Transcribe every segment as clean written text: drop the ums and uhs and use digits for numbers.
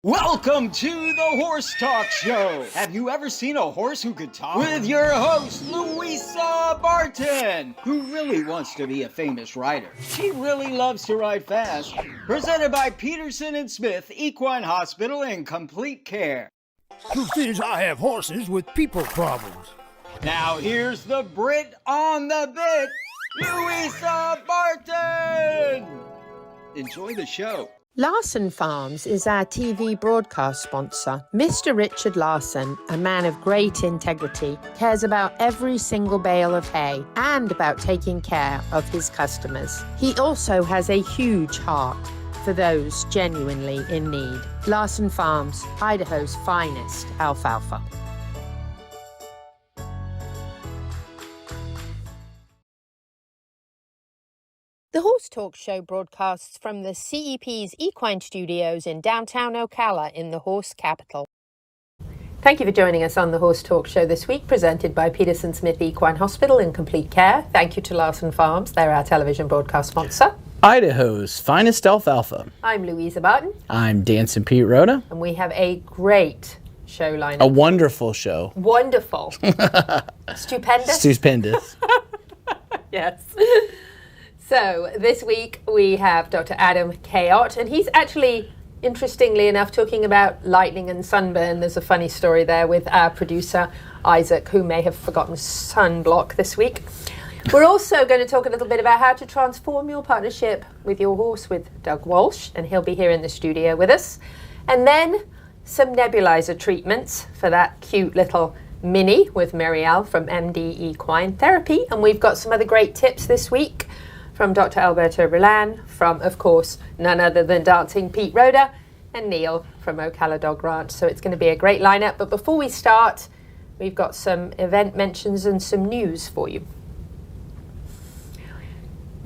Welcome to the Horse Talk Show. Have you ever seen a horse who could talk? With your host, Louisa Barton, who really wants to be a famous rider. She really loves to ride fast. Presented by Peterson and Smith Equine Hospital and Complete Care. Truth is, I have horses with people problems. Now here's the Brit on the bit, Louisa Barton. Enjoy the show. Larsen Farms is our TV broadcast sponsor. Mr. Richard Larsen, a man of great integrity, cares about every single bale of hay and about taking care of his customers. He also has a huge heart for those genuinely in need. Larsen Farms, Idaho's finest alfalfa. The Horse Talk Show broadcasts from the CEP's Equine Studios in downtown Ocala in the horse capital. Thank you for joining us on the Horse Talk Show this week, presented by Peterson Smith Equine Hospital in Complete Care. Thank you to Larsen Farms, they're our television broadcast sponsor. Idaho's finest alfalfa. I'm Louisa Barton. I'm Dancing Pete Rhoda. And we have a great show lineup. A wonderful show. Wonderful. Stupendous. Stupendous. Yes. So this week we have Dr. Adam Cayot, and he's actually, interestingly enough, talking about lightning and sunburn. There's a funny story there with our producer, Isaac, who may have forgotten sunblock this week. We're also going to talk a little bit about how to transform your partnership with your horse with Doug Walsh, and he'll be here in the studio with us. And then some nebulizer treatments for that cute little mini with Mireille from MD-equine Therapy. And we've got some other great tips this week from Dr. Alberto Rullan, from, of course, none other than Dancing Pete Rhoda, and Neil from Ocala Dog Ranch. So it's going to be a great lineup. But before we start, we've got some event mentions and some news for you.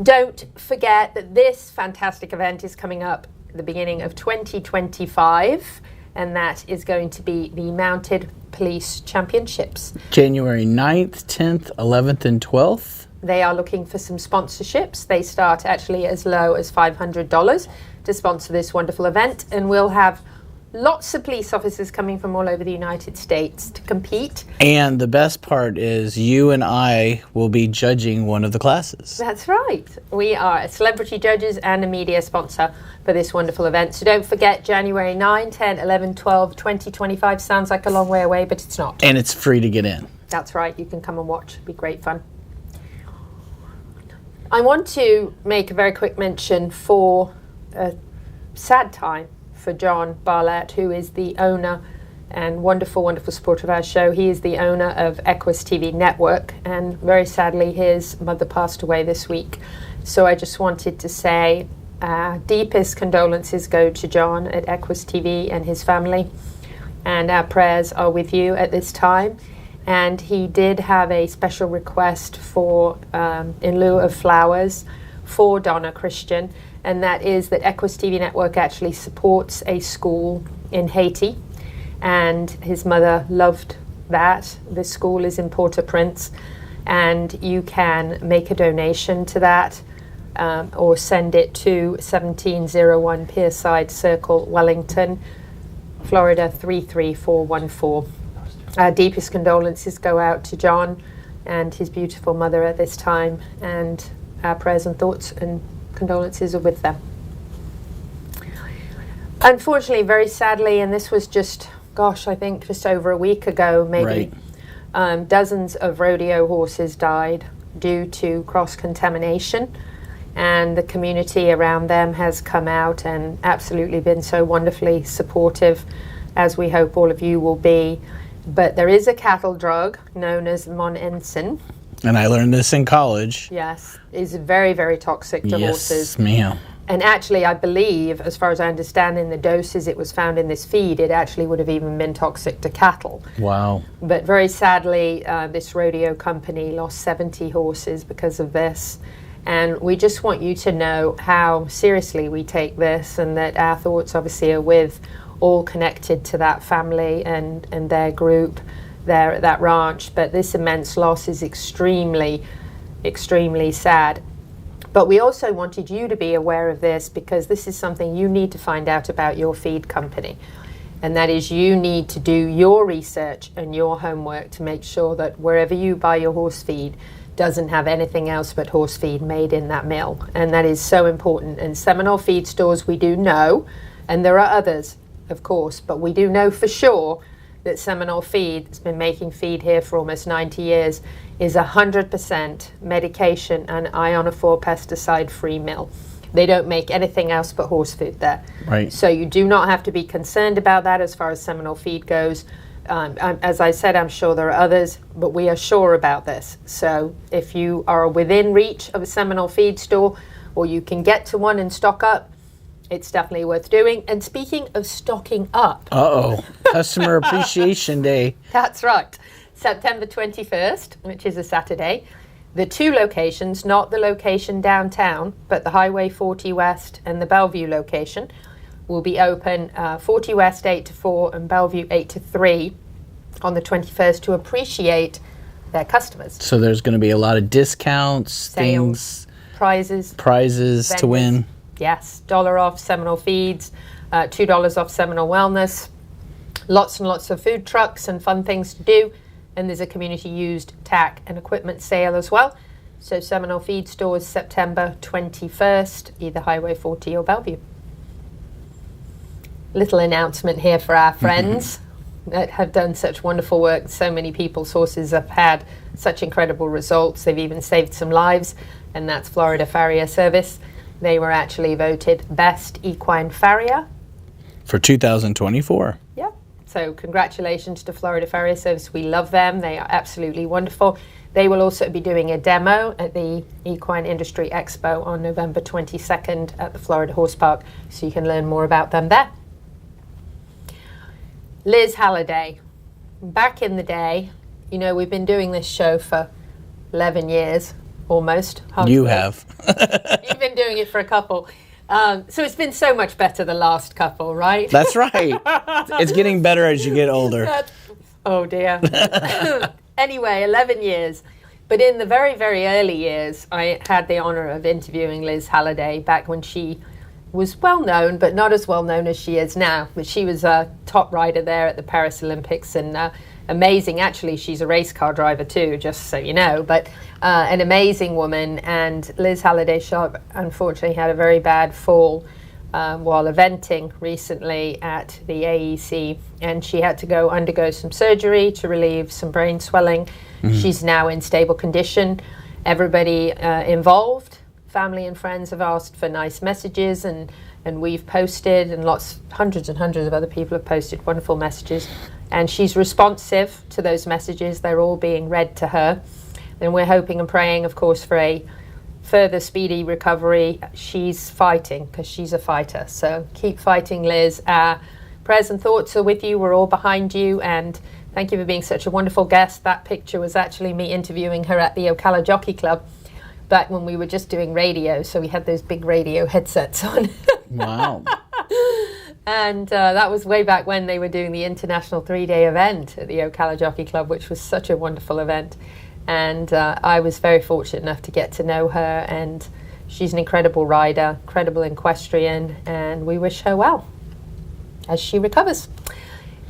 Don't forget that this fantastic event is coming up at the beginning of 2025, and that is going to be the Mounted Police Championships. January 9th, 10th, 11th, and 12th. They are looking for some sponsorships. They start actually as low as $500 to sponsor this wonderful event, and we'll have lots of police officers coming from all over the United States to compete. And the best part is you and I will be judging one of the classes. That's right. We are celebrity judges and a media sponsor for this wonderful event. So don't forget, January 9, 10, 11, 12, 2025. Sounds like a long way away, but it's not. And it's free to get in. That's right. You can come and watch. It'll be great fun. I want to make a very quick mention for a sad time for John Barlett, who is the owner and wonderful, wonderful supporter of our show. He is the owner of Equus TV Network, and very sadly his mother passed away this week. So I just wanted to say deepest condolences go to John at Equus TV and his family, and our prayers are with you at this time. And he did have a special request for, in lieu of flowers, for Donna Christian, and that is that Equus TV Network actually supports a school in Haiti, and his mother loved that. The school is in Port-au-Prince, and you can make a donation to that or send it to 1701 Pierside Circle, Wellington, Florida 33414. Our deepest condolences go out to John and his beautiful mother at this time, and our prayers and thoughts and condolences are with them. Unfortunately, very sadly, and this was just, I think just over a week ago, maybe, right. Dozens of rodeo horses died due to cross-contamination, and the community around them has come out and absolutely been so wonderfully supportive, as we hope all of you will be. But there is a cattle drug known as monensin. And I learned this in college. Yes, is very, very toxic to horses. Yes, ma'am. And actually, I believe, as far as I understand, in the doses it was found in this feed, it actually would have even been toxic to cattle. Wow. But very sadly, this rodeo company lost 70 horses because of this. And we just want you to know how seriously we take this, and that our thoughts obviously are with all connected to that family and their group there at that ranch. But this immense loss is extremely, extremely sad. But we also wanted you to be aware of this, because this is something you need to find out about your feed company. And that is, you need to do your research and your homework to make sure that wherever you buy your horse feed doesn't have anything else but horse feed made in that mill. And that is so important. And Seminole Feed stores, we do know, and there are others, of course, but we do know for sure that Seminole Feed has been making feed here for almost 90 years, is 100% medication and ionophore pesticide-free mill. They don't make anything else but horse food there. Right. So you do not have to be concerned about that as far as Seminole Feed goes. As I said, I'm sure there are others, but we are sure about this. So if you are within reach of a Seminole Feed store, or you can get to one and stock up, it's definitely worth doing. And speaking of stocking up. Customer Appreciation Day. That's right. September 21st, which is a Saturday. The two locations, not the location downtown, but the Highway 40 West and the Bellevue location, will be open 40 West 8 to 4 and Bellevue 8 to 3 on the 21st to appreciate their customers. So there's going to be a lot of discounts, Sales, prizes vendors. to win. Yes, $1 off Seminole Feeds, $2 off Seminole Wellness, lots and lots of food trucks and fun things to do. And there's a community used tack and equipment sale as well. So Seminole Feed stores September 21st, either Highway 40 or Bellevue. Little announcement here for our friends that have done such wonderful work. So many people's horses have had such incredible results. They've even saved some lives, and that's Florida Farrier Service. They were actually voted Best Equine Farrier for 2024. Yeah. So congratulations to Florida Farrier Service. We love them. They are absolutely wonderful. They will also be doing a demo at the Equine Industry Expo on November 22nd at the Florida Horse Park, so you can learn more about them there. Liz Halliday. Back in the day, you know, we've been doing this show for 11 years, almost. You have. You've been doing it for a couple. So it's been so much better the last couple, right? That's right. It's getting better as you get older. Oh dear. Anyway, 11 years. But in the very, very early years, I had the honor of interviewing Liz Halliday back when she was well known, but not as well known as she is now. But she was a top rider there at the Paris Olympics, and amazing. Actually, she's a race car driver too, just so you know. But an amazing woman. And Liz Halliday Sharp unfortunately had a very bad fall while eventing recently at the AEC, and she had to undergo some surgery to relieve some brain swelling. She's now in stable condition. Everybody involved, family and friends, have asked for nice messages, and we've posted, and hundreds and hundreds of other people have posted wonderful messages, and she's responsive to those messages. They're all being read to her, and we're hoping and praying, of course, for a further speedy recovery. She's fighting because she's a fighter, so keep fighting, Liz. Our prayers and thoughts are with you. We're all behind you, and thank you for being such a wonderful guest. That picture was actually me interviewing her at the Ocala Jockey Club back when we were just doing radio, so we had those big radio headsets on. Wow. And that was way back when they were doing the international 3-day event at the Ocala Jockey Club, which was such a wonderful event. And I was very fortunate enough to get to know her, and she's an incredible rider, incredible equestrian, and we wish her well as she recovers.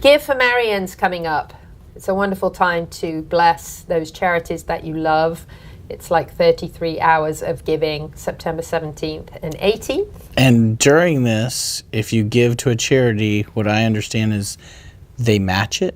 Give for Marion's coming up. It's a wonderful time to bless those charities that you love. It's like 33 hours of giving, September 17th and 18th. And during this, if you give to a charity, what I understand is they match it.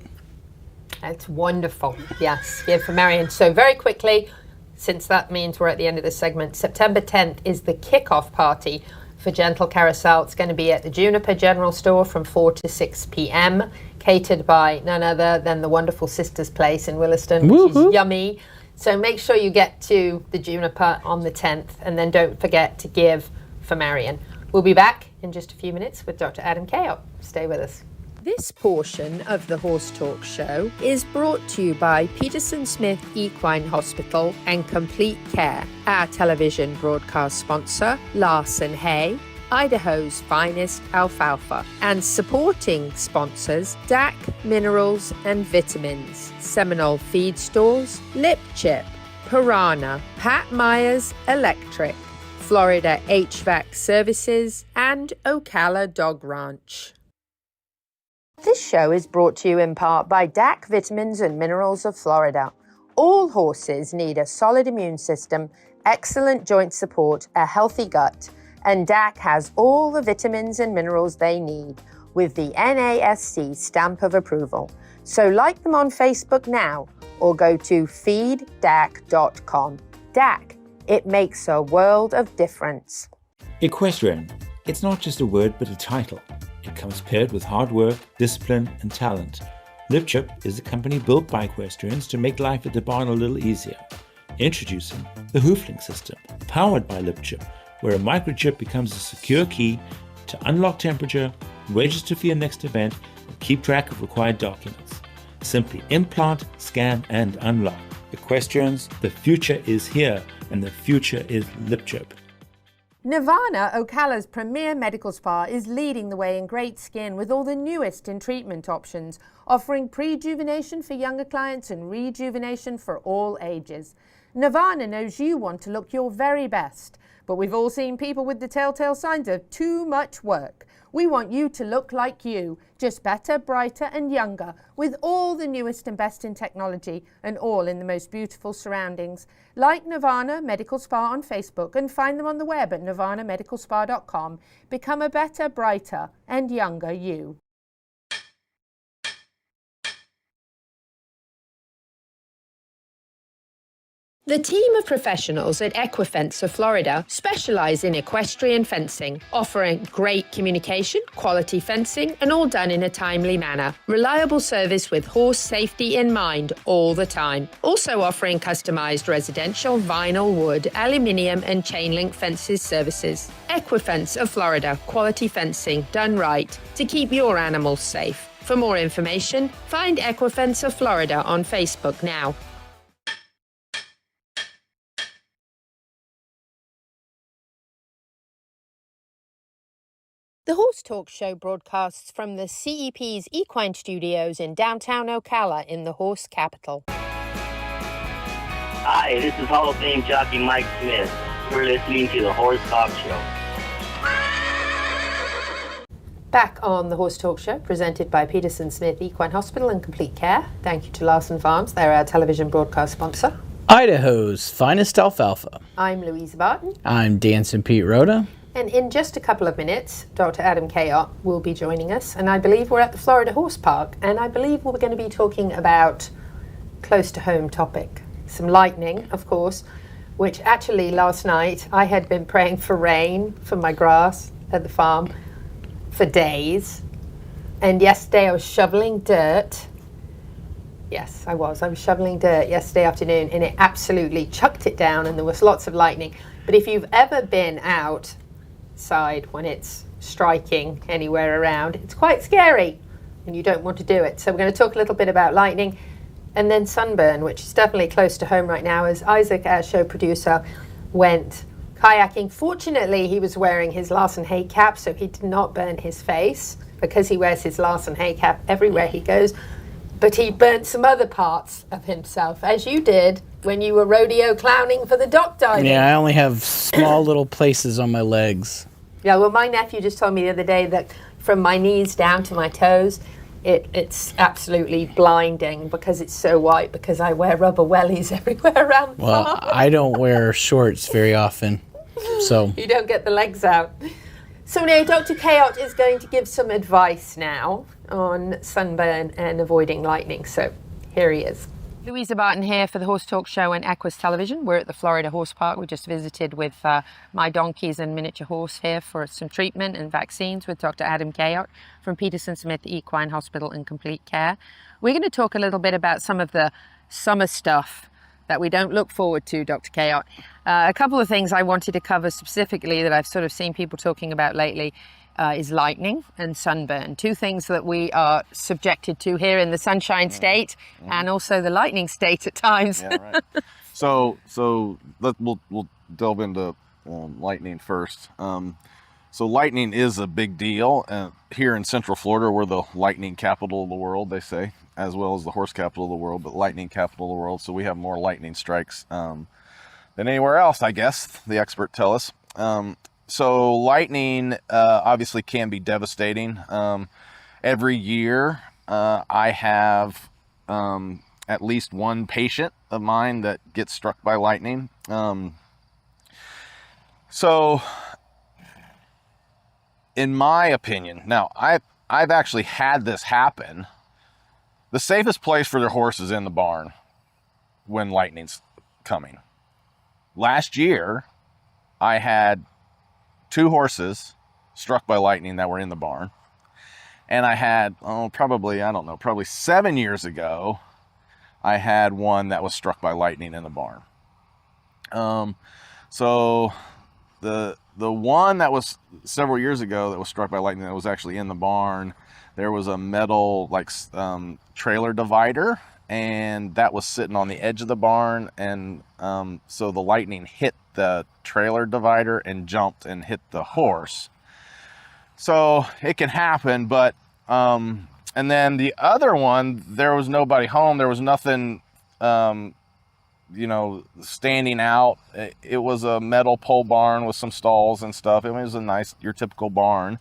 That's wonderful. Yes, Give for Marion. So very quickly, since that means we're at the end of this segment, September 10th is the kickoff party for Gentle Carousel. It's going to be at the Juniper General Store from 4 to 6 p.m., catered by none other than the wonderful Sisters Place in Williston, which is yummy. So make sure you get to the Juniper on the 10th, and then don't forget to give for Marion. We'll be back in just a few minutes with Dr. Adam Cayot. Stay with us. This portion of the Horse Talk Show is brought to you by Peterson Smith Equine Hospital and Complete Care, our television broadcast sponsor, Larsen Hay, Idaho's finest alfalfa, and supporting sponsors DAC Minerals and Vitamins, Seminole Feed Stores, Lip Chip, Piranha, Pat Myers Electric, Florida HVAC Services, and Ocala Dog Ranch. This show is brought to you in part by DAC Vitamins and Minerals of Florida. All horses need a solid immune system, excellent joint support, a healthy gut, and DAC has all the vitamins and minerals they need with the NASC stamp of approval. So like them on Facebook now or go to feeddac.com. DAC, it makes a world of difference. Equestrian. It's not just a word but a title. It comes paired with hard work, discipline and talent. Lipchip is a company built by equestrians to make life at the barn a little easier. Introducing the Hoofling system, powered by Lipchip, where a microchip becomes a secure key to unlock temperature, register for your next event, and keep track of required documents. Simply implant, scan, and unlock. Equestrians, the future is here, and the future is Lipchip. Nirvana, Ocala's premier medical spa, is leading the way in great skin with all the newest in treatment options, offering prejuvenation for younger clients and rejuvenation for all ages. Nirvana knows you want to look your very best, but we've all seen people with the telltale signs of too much work. We want you to look like you, just better, brighter and younger, with all the newest and best in technology and all in the most beautiful surroundings. Like Nirvana Medical Spa on Facebook and find them on the web at nirvanamedicalspa.com. Become a better, brighter and younger you. The team of professionals at Equifence of Florida specialize in equestrian fencing, offering great communication, quality fencing, and all done in a timely manner. Reliable service with horse safety in mind all the time. Also offering customized residential, vinyl, wood, aluminium, and chain link fences services. Equifence of Florida, quality fencing done right to keep your animals safe. For more information, find Equifence of Florida on Facebook now. The Horse Talk Show broadcasts from the CEP's Equine Studios in downtown Ocala in the horse capital. Hi, this is Hall of Fame jockey Mike Smith. You're listening to the Horse Talk Show. Back on the Horse Talk Show, presented by Peterson Smith Equine Hospital and Complete Care. Thank you to Larsen Farms, they're our television broadcast sponsor. Idaho's finest alfalfa. I'm Louisa Barton. I'm Dancing Pete Rhoda. And in just a couple of minutes, Dr. Adam Cayot will be joining us. And I believe we're at the Florida Horse Park. And I believe we're going to be talking about close to home topic. Some lightning, of course, which actually last night I had been praying for rain for my grass at the farm for days. And yesterday I was shoveling dirt. Yes, I was shoveling dirt yesterday afternoon and it absolutely chucked it down and there was lots of lightning. But if you've ever been outside when it's striking anywhere around, it's quite scary and you don't want to do it. So we're going to talk a little bit about lightning and then sunburn, which is definitely close to home right now, as Isaac, our show producer, went kayaking. Fortunately, he was wearing his Larsen Hay cap, so he did not burn his face because he wears his Larsen Hay cap everywhere he goes. But he burnt some other parts of himself, as you did when you were rodeo clowning for the dock diving. Yeah, I only have small little places on my legs. Yeah, well, my nephew just told me the other day that from my knees down to my toes, it's absolutely blinding because it's so white because I wear rubber wellies everywhere around the Well, farm. I don't wear shorts very often, so. You don't get the legs out. So now Dr. Cayot is going to give some advice now on sunburn and avoiding lightning. So here he is. Louisa Barton here for the Horse Talk Show and Equus Television. We're at the Florida Horse Park. We just visited with my donkeys and miniature horse here for some treatment and vaccines with Dr. Adam Cayot from Peterson Smith Equine Hospital and Complete Care. We're going to talk a little bit about some of the summer stuff that we don't look forward to, Dr. Cayot. A couple of things I wanted to cover specifically that I've sort of seen people talking about lately is lightning and sunburn. Two things that we are subjected to here in the Sunshine State and also the lightning state at times. Yeah, right. So we'll delve into lightning first. So lightning is a big deal. Here in Central Florida, we're the lightning capital of the world, they say, as well as the horse capital of the world, but lightning capital of the world. So we have more lightning strikes than anywhere else, I guess, the experts tell us. So lightning obviously can be devastating. every year I have at least one patient of mine that gets struck by lightning. So in my opinion, now I've actually had this happen. The safest place for their horse is in the barn when lightning's coming. Last year, I had 2 horses struck by lightning that were in the barn. And I had, probably 7 years ago, I had one that was struck by lightning in the barn. So the one that was several years ago that was struck by lightning that was actually in the barn, there was a metal trailer divider, and that was sitting on the edge of the barn, and so the lightning hit the trailer divider and jumped and hit the horse. So it can happen, but and then the other one, there was nobody home, there was nothing standing out. It was a metal pole barn with some stalls and stuff. It was a nice, your typical barn,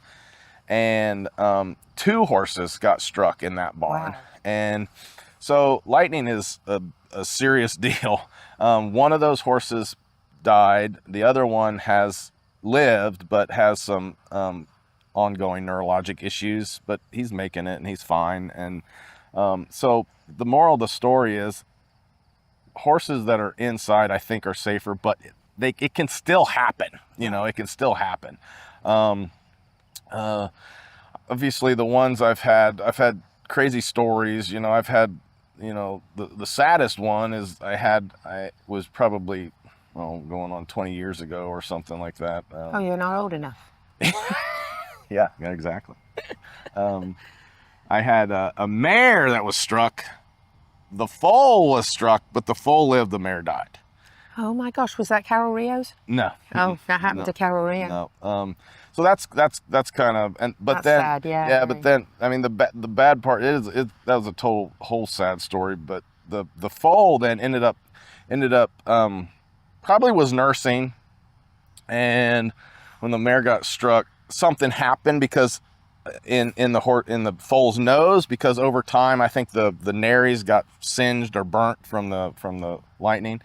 and 2 horses got struck in that barn. Wow. And so lightning is a serious deal. One of those horses died. The other one has lived, but has some ongoing neurologic issues, but he's making it and he's fine. And so the moral of the story is horses that are inside, I think, are safer, but it can still happen. It can still happen. Obviously the ones I've had crazy stories. I've had, the saddest one is I was probably, going on 20 years ago or something like that. Oh, you're not old enough. Yeah, exactly. I had a mare that was struck. The foal was struck, but the foal lived, the mare died. Oh my gosh, was that Carol Rio's? No. Oh, that happened to Carol Rio. No. So that's kind of, that's sad, yeah. Yeah, but then, I mean, the bad part is that was a whole sad story, but the foal then ended up probably was nursing, and when the mare got struck, something happened because in the foal's nose, because over time I think the nares got singed or burnt from the lightning,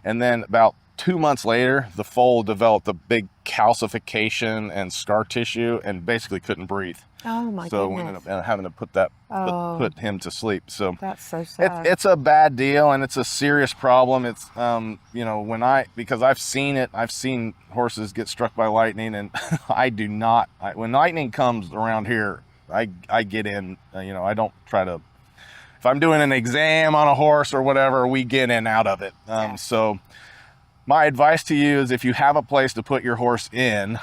and then about 2 months later the foal developed a big calcification and scar tissue and basically couldn't breathe. Oh my so goodness. we ended up having to put him to sleep. So that's so sad. It's a bad deal, and it's a serious problem. It's because I've seen horses get struck by lightning, and when lightning comes around here, I get in. I don't try to. If I'm doing an exam on a horse or whatever, we get in out of it. So my advice to you is, if you have a place to put your horse in,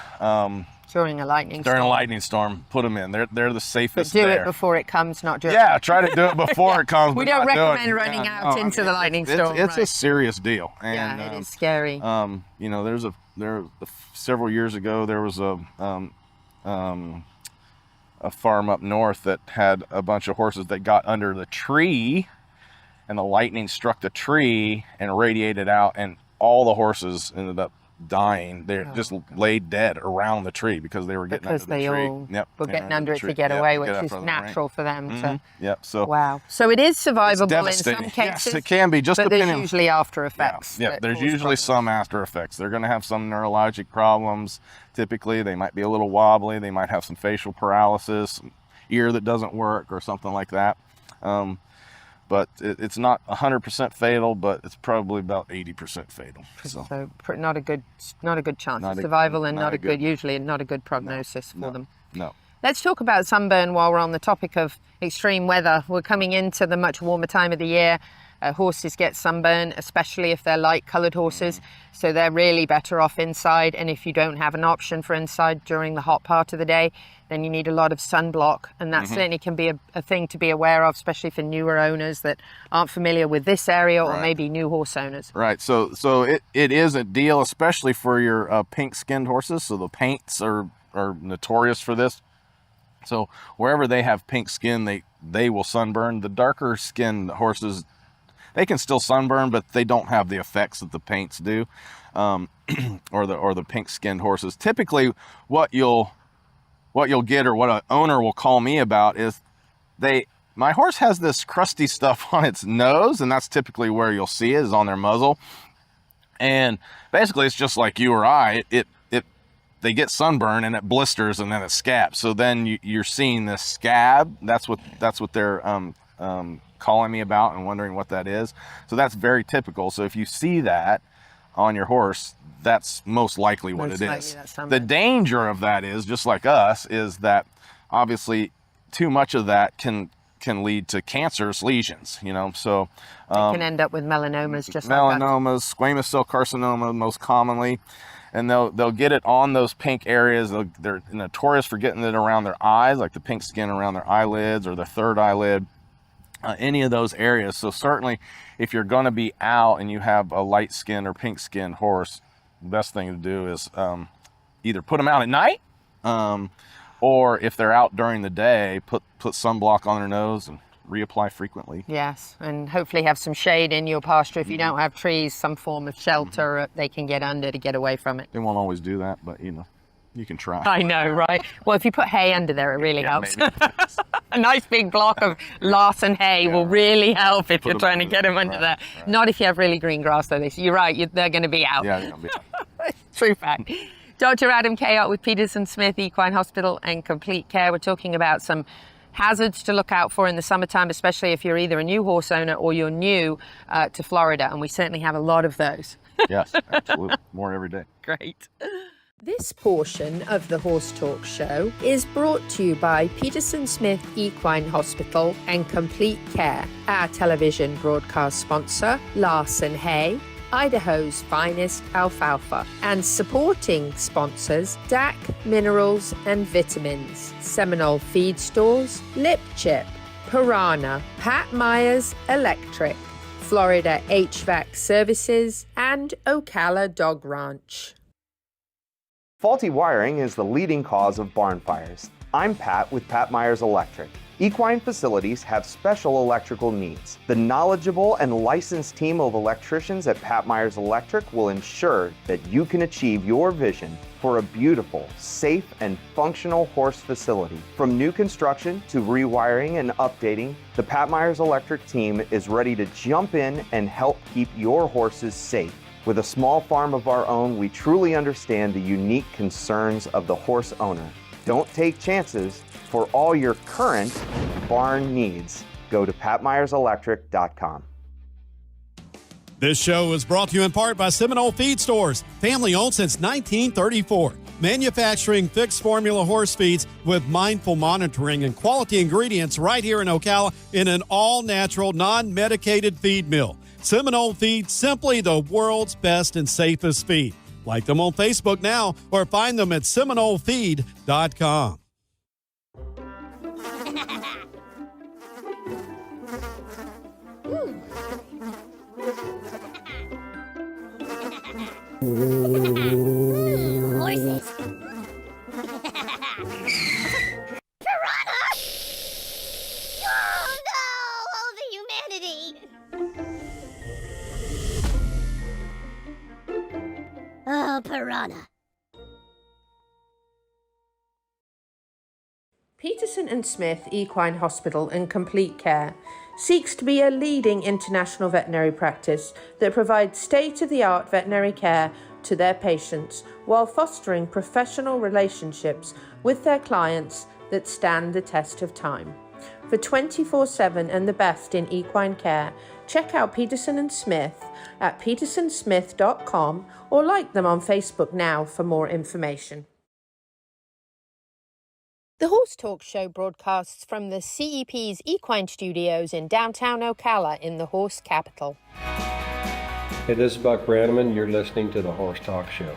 during a lightning storm, put them in. They're the safest. But do it before it comes, not during. Yeah, try to do it before it comes. We don't recommend running out into the lightning storm. It's a serious deal. And, it is scary. Several years ago there was a farm up north that had a bunch of horses that got under the tree, and the lightning struck the tree and radiated out, and all the horses ended up dying. They just laid dead around the tree because they were getting under the tree. Because they all were getting under it to get away, which is natural for them. Mm-hmm. So So wow. So it is survivable in some cases. Yes, it can be. Just but depending. There's usually after effects. Yeah, there's usually some after effects. They're going to have some neurologic problems. Typically, they might be a little wobbly. They might have some facial paralysis, ear that doesn't work, or something like that. But it's not 100% fatal, but it's probably about 80% fatal. So not a good chance of survival, and usually not a good prognosis for them. No. Let's talk about sunburn while we're on the topic of extreme weather. We're coming into the much warmer time of the year. Horses get sunburn, especially if they're light-coloured horses, so they're really better off inside. And if you don't have an option for inside during the hot part of the day, then you need a lot of sunblock, and that certainly can be a thing to be aware of, especially for newer owners that aren't familiar with this area, or maybe new horse owners. Right. So it is a deal, especially for your pink-skinned horses. So the paints are notorious for this. So wherever they have pink skin, they will sunburn. The darker skinned horses, they can still sunburn, but they don't have the effects that the paints do, or the pink-skinned horses. Typically, what you'll get, or what an owner will call me about, is my horse has this crusty stuff on its nose, and that's typically where you'll see it, is on their muzzle. And basically it's just like you or I, they get sunburn and it blisters and then it scabs. So then you're seeing this scab. That's what they're calling me about and wondering what that is. So that's very typical. So if you see that on your horse, that's most likely what it is. The danger of that is, just like us, is that obviously too much of that can lead to cancerous lesions, so it can end up with melanomas, just melanomas, squamous cell carcinoma most commonly, and they'll get it on those pink areas. They're notorious for getting it around their eyes, like the pink skin around their eyelids or their third eyelid, any of those areas. So certainly if you're going to be out and you have a light skin or pink skinned horse, the best thing to do is either put them out at night, or if they're out during the day, put sunblock on their nose and reapply frequently. Yes, and hopefully have some shade in your pasture. If you don't have trees, some form of shelter they can get under to get away from it. They won't always do that, but you can try. I know, right? Well, if you put hay under there, it really helps. A nice big block of Larsen Hay will really help if you're trying to get them under there. Right. Not if you have really green grass, though. You're right, they're going to be out. Yeah, they're going to be out. True fact. Dr. Adam Cayot with Peterson Smith Equine Hospital and Complete Care. We're talking about some hazards to look out for in the summertime, especially if you're either a new horse owner or you're new to Florida, and we certainly have a lot of those. Yes, absolutely. More every day. Great. This portion of the Horse Talk Show is brought to you by Peterson Smith Equine Hospital and Complete Care, our television broadcast sponsor, Larsen Hay, Idaho's finest alfalfa, and supporting sponsors DAC Minerals and Vitamins, Seminole Feed Stores, Lip Chip, Piranha, Pat Myers Electric, Florida HVAC Services, and Ocala Dog Ranch. Faulty wiring is the leading cause of barn fires. I'm Pat with Pat Myers Electric. Equine facilities have special electrical needs. The knowledgeable and licensed team of electricians at Pat Myers Electric will ensure that you can achieve your vision for a beautiful, safe, and functional horse facility. From new construction to rewiring and updating, the Pat Myers Electric team is ready to jump in and help keep your horses safe. With a small farm of our own, we truly understand the unique concerns of the horse owner. Don't take chances. For all your current barn needs, go to patmyerselectric.com. This show is brought to you in part by Seminole Feed Stores, family owned since 1934. Manufacturing fixed formula horse feeds with mindful monitoring and quality ingredients right here in Ocala in an all-natural, non-medicated feed mill. Seminole Feed, simply the world's best and safest feed. Like them on Facebook now or find them at seminolefeed.com. Horses. Piranha! Oh no! Oh, the humanity! Oh, piranha. Peterson and Smith Equine Hospital and Complete Care seeks to be a leading international veterinary practice that provides state-of-the-art veterinary care to their patients while fostering professional relationships with their clients that stand the test of time. For 24/7 and the best in equine care, check out Peterson and Smith at petersonsmith.com or like them on Facebook now for more information. The Horse Talk Show broadcasts from the CEP's Equine Studios in downtown Ocala in the horse capital. Hey, this is Buck Brannaman. You're listening to the Horse Talk Show.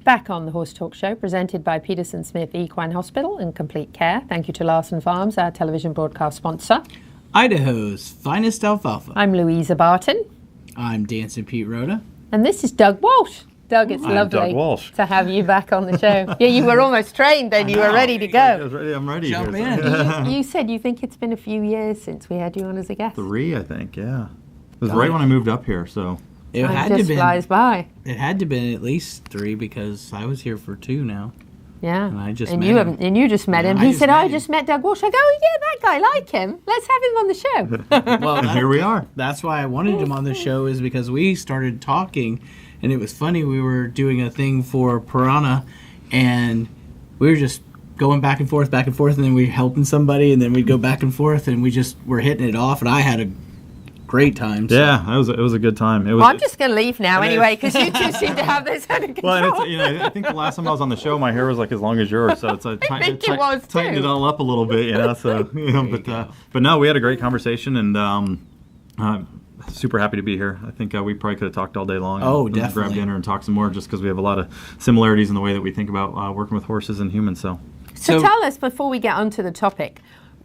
Back on the Horse Talk Show, presented by Peterson Smith Equine Hospital and Complete Care. Thank you to Larsen Farms, our television broadcast sponsor. Idaho's finest alfalfa. I'm Louisa Barton. I'm Dancing Pete Rhoda. And this is Doug Walsh. Doug, it's lovely Doug Walsh. to have you back on the show. Yeah, you were almost trained then. You were ready to go. I'm ready. Jump in. You said you think it's been a few years since we had you on as a guest. 3, I think, yeah. It was right when I moved up here, so. It just flies by. It had to have been at least 3 because I was here for 2 now. Yeah. And I just and met you him. haven't, and you just met him. I He just said, met "I him. just met Doug Walsh." I go, "Oh, yeah, that guy, like him. Let's have him on the show." Well, And here we are. That's why I wanted him on the show, is because we started talking, and it was funny. We were doing a thing for Piranha, and we were just going back and forth, and then we were helping somebody, and then we'd go back and forth, and we just were hitting it off, and I had a great time. So. Yeah, it was a good time. It was. Well, I'm just going to leave now anyway, because you two seem to have this under control. Well, and it's, I think the last time I was on the show, my hair was like as long as yours, so it's think it was tightened too. it all up a little bit, So, but no, we had a great conversation, and super happy to be here. I think we probably could have talked all day long. Oh, and definitely. Grab dinner and talk some more, just because we have a lot of similarities in the way that we think about working with horses and humans. So tell us, before we get onto the topic,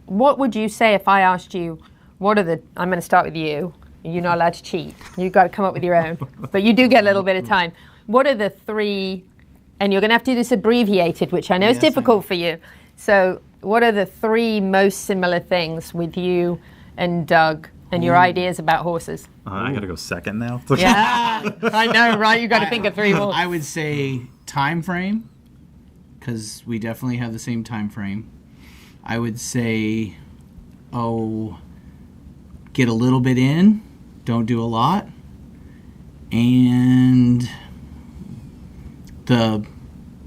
what would you say if I asked you, I'm going to start with you. You're not allowed to cheat. You've got to come up with your own. But you do get a little bit of time. What are the 3, and you're going to have to do this abbreviated, which I know is difficult for you. So what are the 3 most similar things with you and Doug and your ideas about horses? I got to go second now. Yeah, I know, right? You got to think of 3 more. I would say time frame, because we definitely have the same time frame. I would say, get a little bit in, don't do a lot, and the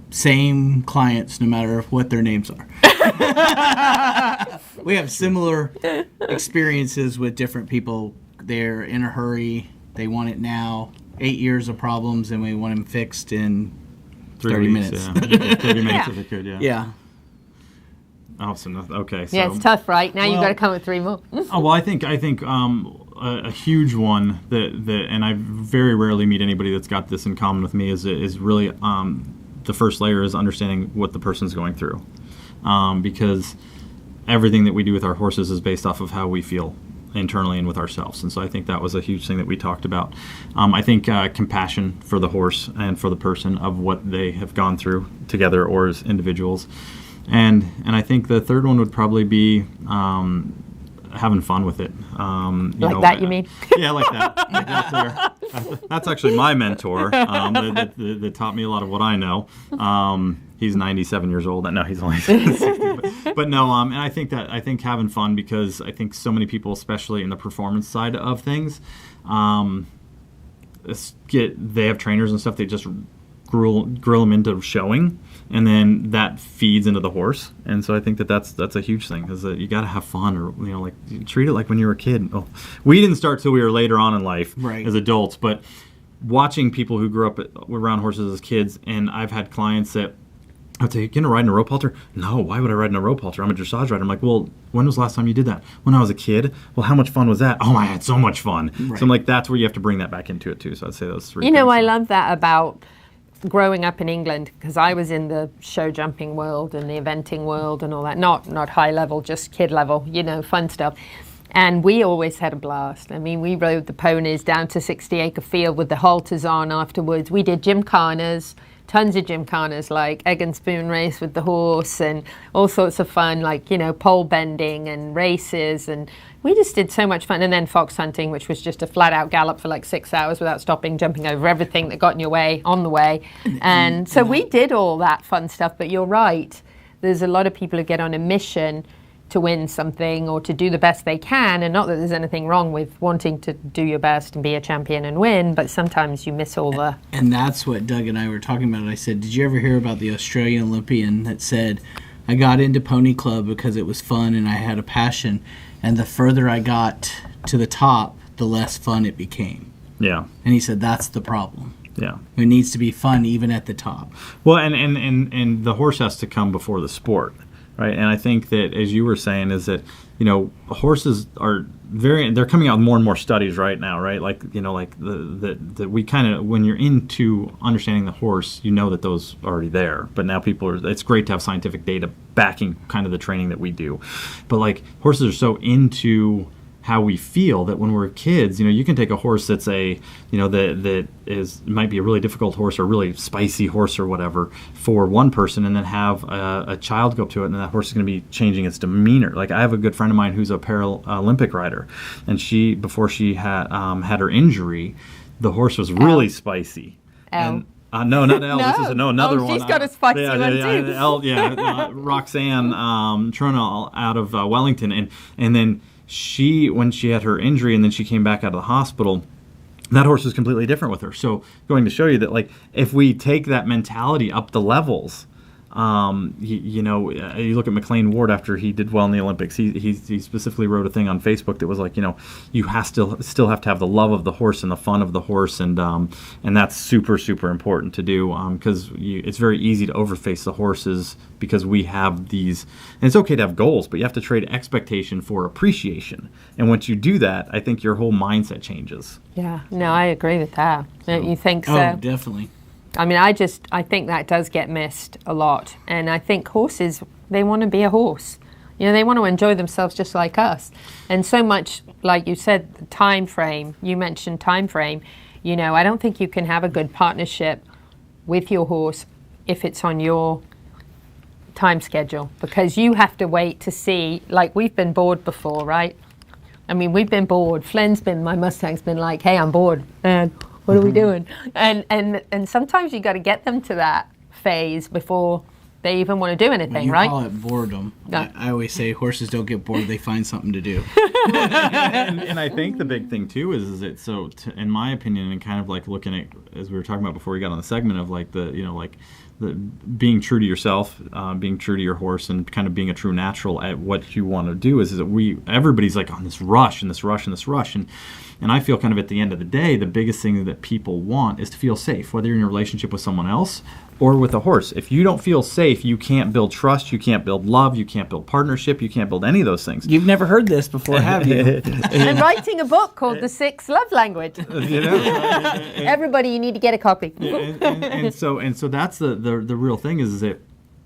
same clients no matter what their names are. We have similar experiences with different people. They're in a hurry, they want it now, 8 years of problems, and we want them fixed in 30 minutes. Yeah. 30 minutes if it could, yeah. Yeah. Awesome. Okay. So, Yeah, it's tough, right? Now you've got to come with 3 more. Well, I think a huge one that and I very rarely meet anybody that's got this in common with me is really the first layer is understanding what the person's going through, because everything that we do with our horses is based off of how we feel internally and with ourselves. And so I think that was a huge thing that we talked about. I think compassion for the horse and for the person of what they have gone through together or as individuals. And I think the third one would probably be having fun with it. You mean? Yeah, like that. That's actually my mentor that taught me a lot of what I know. He's 97 years old. No, he's only 60. But no, and I think having fun, because I think so many people, especially in the performance side of things, they have trainers and stuff. They just grill them into showing, and then that feeds into the horse. And so I think that's a huge thing, is that you got to have fun, or like you treat it like when you were a kid. Oh, we didn't start till we were later on in life, right, as adults, but watching people who grew up around horses as kids, and I've had clients that I'd say, "You gonna ride in a rope halter?" "No, why would I ride in a rope halter? I'm a dressage rider." I'm like, "Well, when was the last time you did that?" "When I was a kid." "Well, how much fun was that?" "Oh, I had so much fun." Right. So I'm like, that's where you have to bring that back into it too. So I'd say those 3 You know, things. I love that about growing up in England, because I was in the show jumping world and the eventing world and all that, not high level, just kid level, fun stuff. And we always had a blast. I mean, we rode the ponies down to 60-acre field with the halters on afterwards. We did gymkhanas, tons of gymkhanas, like egg and spoon race with the horse and all sorts of fun, like, pole bending and races. And we just did so much fun. And then fox hunting, which was just a flat out gallop for like 6 hours without stopping, jumping over everything that got in your way on the way. And so we did all that fun stuff. But you're right. There's a lot of people who get on a mission to win something or to do the best they can, and not that there's anything wrong with wanting to do your best and be a champion and win, but sometimes you miss all the... And that's what Doug and I were talking about. I said, did you ever hear about the Australian Olympian that said, I got into Pony Club because it was fun and I had a passion, and the further I got to the top, the less fun it became. Yeah. And he said, that's the problem. Yeah. It needs to be fun even at the top. Well, and the horse has to come before the sport. Right, and I think that, as you were saying, is that horses are they're coming out with more and more studies right now, right? Like the we kind of, when you're into understanding the horse, that those are already there. But now it's great to have scientific data backing kind of the training that we do. But like horses are so into how we feel that when we're kids, you can take a horse that's that might be a really difficult horse or a really spicy horse or whatever for one person, and then have a child go up to it, and that horse is going to be changing its demeanor. Like, I have a good friend of mine who's a Paralympic rider, and before she had her injury, the horse was really spicy. And No, not Elle. This is another one. She's got a spicy one too. Elle, Roxanne Trona out of Wellington, and then when she had her injury, and then she came back out of the hospital. That horse is completely different with her. So going to show you that, like, if we take that mentality up the levels, you look at McLean Ward after he did well in the Olympics. He specifically wrote a thing on Facebook that was like, you still have to have the love of the horse and the fun of the horse, and that's super, super important to do, because it's very easy to overface the horses because we have these, and it's okay to have goals, but you have to trade expectation for appreciation. And once you do that, I think your whole mindset changes. Yeah, no, I agree with that. Don't you think so? Oh, definitely. I mean, I think that does get missed a lot. And I think horses, they want to be a horse. They want to enjoy themselves just like us. And so much, like you said, the time frame, you mentioned time frame. I don't think you can have a good partnership with your horse if it's on your time schedule, because you have to wait to see, like we've been bored before, right? I mean, we've been bored. My Mustang's been like, hey, I'm bored. And what are we doing? And sometimes you got to get them to that phase before they even want to do anything, right? You call it boredom. No. I always say horses don't get bored; they find something to do. and I think the big thing too is in my opinion, and kind of like looking at, as we were talking about before we got on the segment, of like the being true to yourself, being true to your horse, and kind of being a true natural at what you want to do, is that everybody's like on this rush and this rush and this rush, and I feel kind of at the end of the day, the biggest thing that people want is to feel safe, whether you're in a relationship with someone else or with a horse. If you don't feel safe, you can't build trust, you can't build love, you can't build partnership, you can't build any of those things. You've never heard this before, have you? And writing a book called The Sixth Love Language. Everybody, you need to get a copy. and so that's the real thing is that,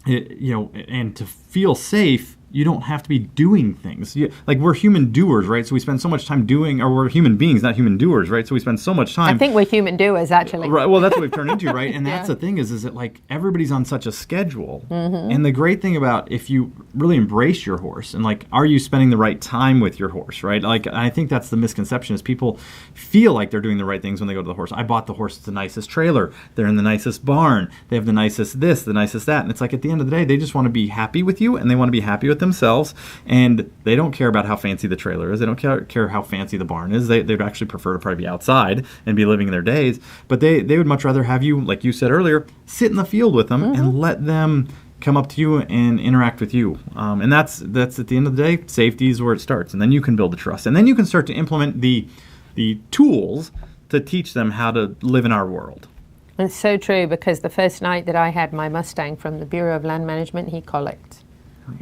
and to feel safe, you don't have to be doing things. Like, we're human doers, right? So we spend so much time doing, or we're human beings, not human doers, right? So we spend so much time. I think we're human doers, actually. Right. Well, that's what we've turned into, right? And that's the thing is that, like, everybody's on such a schedule. Mm-hmm. And the great thing about, if you really embrace your horse, and like, are you spending the right time with your horse, right? Like, I think that's the misconception, is people feel like they're doing the right things when they go to the horse. I bought the horse the nicest trailer. They're in the nicest barn. They have the nicest this, the nicest that. And it's like, at the end of the day, they just want to be happy with you, and they want to be happy with themselves, and they don't care about how fancy the trailer is. They don't care how fancy the barn is. They'd actually prefer to probably be outside and be living their days, but they would much rather have you, like you said earlier, sit in the field with them and let them come up to you and interact with you. And that's at the end of the day, safety is where it starts, and then you can build the trust, and then you can start to implement the tools to teach them how to live in our world. It's so true, because the first night that I had my Mustang from the Bureau of Land Management, he colicked.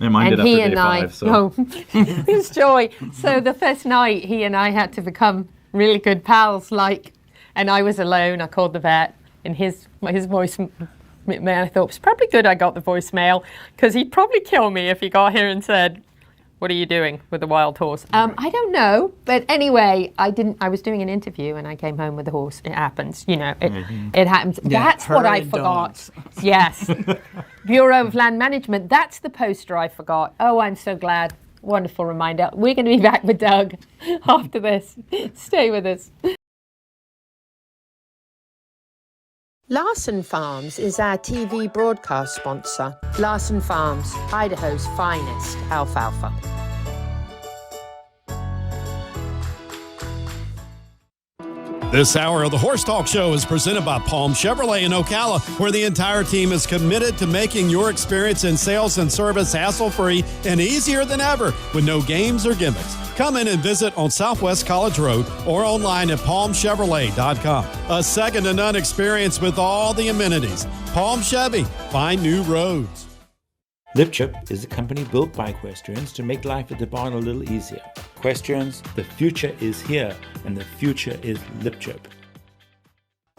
And mine did after day 5. So. It's joy. So the first night, he and I had to become really good pals. And I was alone. I called the vet, and his voicemail, I thought, it was probably good I got the voicemail, because he'd probably kill me if he got here and said, "What are you doing with a wild horse?" I don't know, but anyway, I was doing an interview and I came home with a horse. It happens, it happens. Yeah, that's what I forgot. dogs. Yes, Bureau of Land Management. That's the poster I forgot. Oh, I'm so glad. Wonderful reminder. We're going to be back with Doug after this. Stay with us. Larsen Farms is our TV broadcast sponsor. Larsen Farms, Idaho's finest alfalfa. This hour of the Horse Talk Show is presented by Palm Chevrolet in Ocala, where the entire team is committed to making your experience in sales and service hassle-free and easier than ever, with no games or gimmicks. Come in and visit on Southwest College Road or online at palmchevrolet.com. A second-to-none experience with all the amenities. Palm Chevy, find new roads. LipChip is a company built by equestrians to make life at the barn a little easier. Equestrians, the future is here, and the future is LipChip.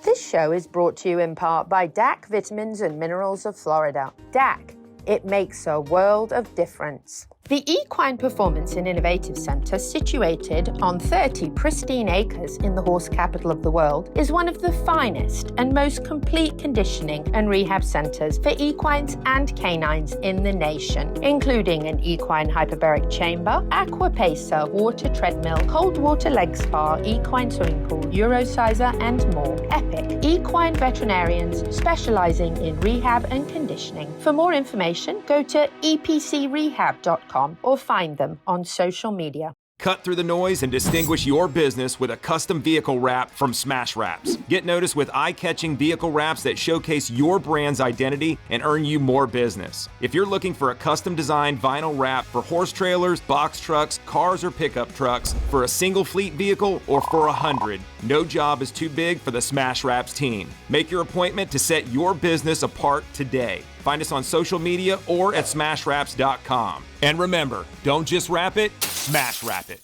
This show is brought to you in part by DAC Vitamins and Minerals of Florida. DAC, it makes a world of difference. The Equine Performance and Innovative Centre, situated on 30 pristine acres in the horse capital of the world, is one of the finest and most complete conditioning and rehab centres for equines and canines in the nation, including an equine hyperbaric chamber, aqua pacer, water treadmill, cold water leg spa, equine swimming pool, Eurosizer, and more. Epic equine veterinarians specialising in rehab and conditioning. For more information, go to epcrehab.com or find them on social media. Cut through the noise and distinguish your business with a custom vehicle wrap from Smash Wraps. Get noticed with eye-catching vehicle wraps that showcase your brand's identity and earn you more business. If you're looking for a custom-designed vinyl wrap for horse trailers, box trucks, cars, or pickup trucks, for a single fleet vehicle, or for 100, no job is too big for the Smash Wraps team. Make your appointment to set your business apart today. Find us on social media or at smashwraps.com. And remember, don't just wrap it, smash wrap it.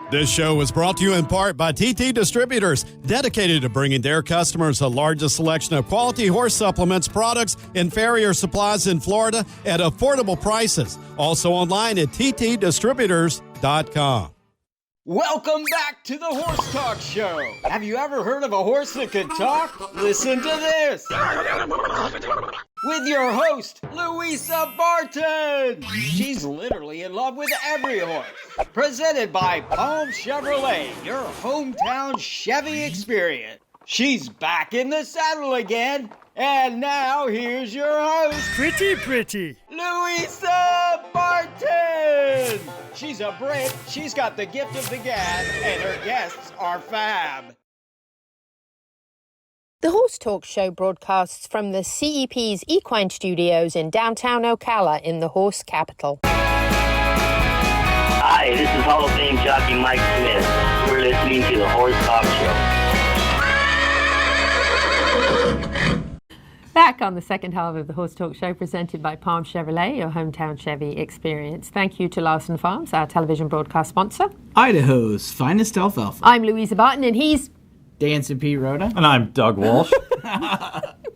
This show was brought to you in part by TT Distributors, dedicated to bringing their customers the largest selection of quality horse supplements, products, and farrier supplies in Florida at affordable prices. Also online at ttdistributors.com. Welcome back to the Horse Talk Show. Have you ever heard of a horse that can talk? Listen to this. With your host, Louisa Barton. She's literally in love with every horse. Presented by Palm Chevrolet, your hometown Chevy experience. She's back in the saddle again. And now here's your host, Pretty. Louisa Barton. She's a Brit, she's got the gift of the gab, and her guests are fab. The Horse Talk Show broadcasts from the CEP's Equine Studios in downtown Ocala in the horse capital. Hi, this is Hall of Fame jockey Mike Smith. We're listening to the Horse Talk Show. Back on the second half of the Horse Talk Show, presented by Palm Chevrolet, your hometown Chevy experience. Thank you to Larsen Farms, our television broadcast sponsor. Idaho's finest alfalfa. I'm Louisa Barton, and he's Dancing Pete Rhoda. And I'm Doug Walsh.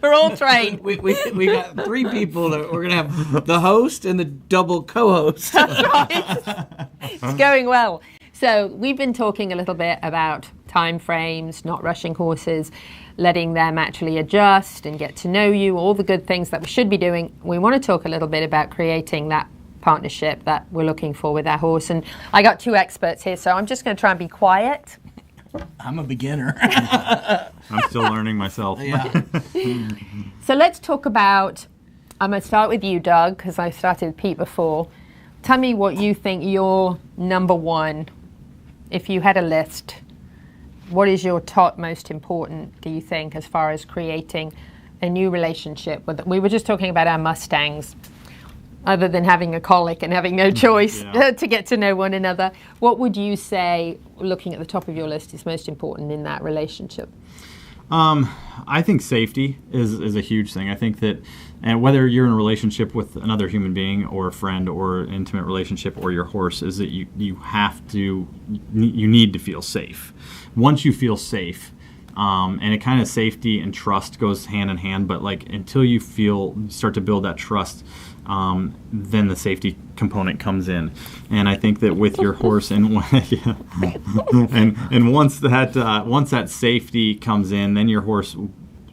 We're all trained. we got three people that we're going to have the host and the double co-host. That's right. It's going well. So we've been talking a little bit about time frames, not rushing horses, letting them actually adjust and get to know you, all the good things that we should be doing. We want to talk a little bit about creating that partnership that we're looking for with our horse. And I got two experts here, so I'm just going to try and be quiet. I'm a beginner. I'm still learning myself. Yeah. So let's talk about, I'm going to start with you, Doug, because I started with Pete before. Tell me what you think your number one, if you had a list, what is your top most important, do you think, as far as creating a new relationship with? We were just talking about our Mustangs, other than having a colic and having no choice to get to know one another. What would you say, looking at the top of your list, is most important in that relationship? I think safety is a huge thing. I think that, and whether you're in a relationship with another human being or a friend or an intimate relationship or your horse, is that you need to feel safe. Once you feel safe, and it kind of safety and trust goes hand in hand, but like until you start to build that trust, then the safety component comes in. And I think that with your horse, and once that safety comes in, then your horse,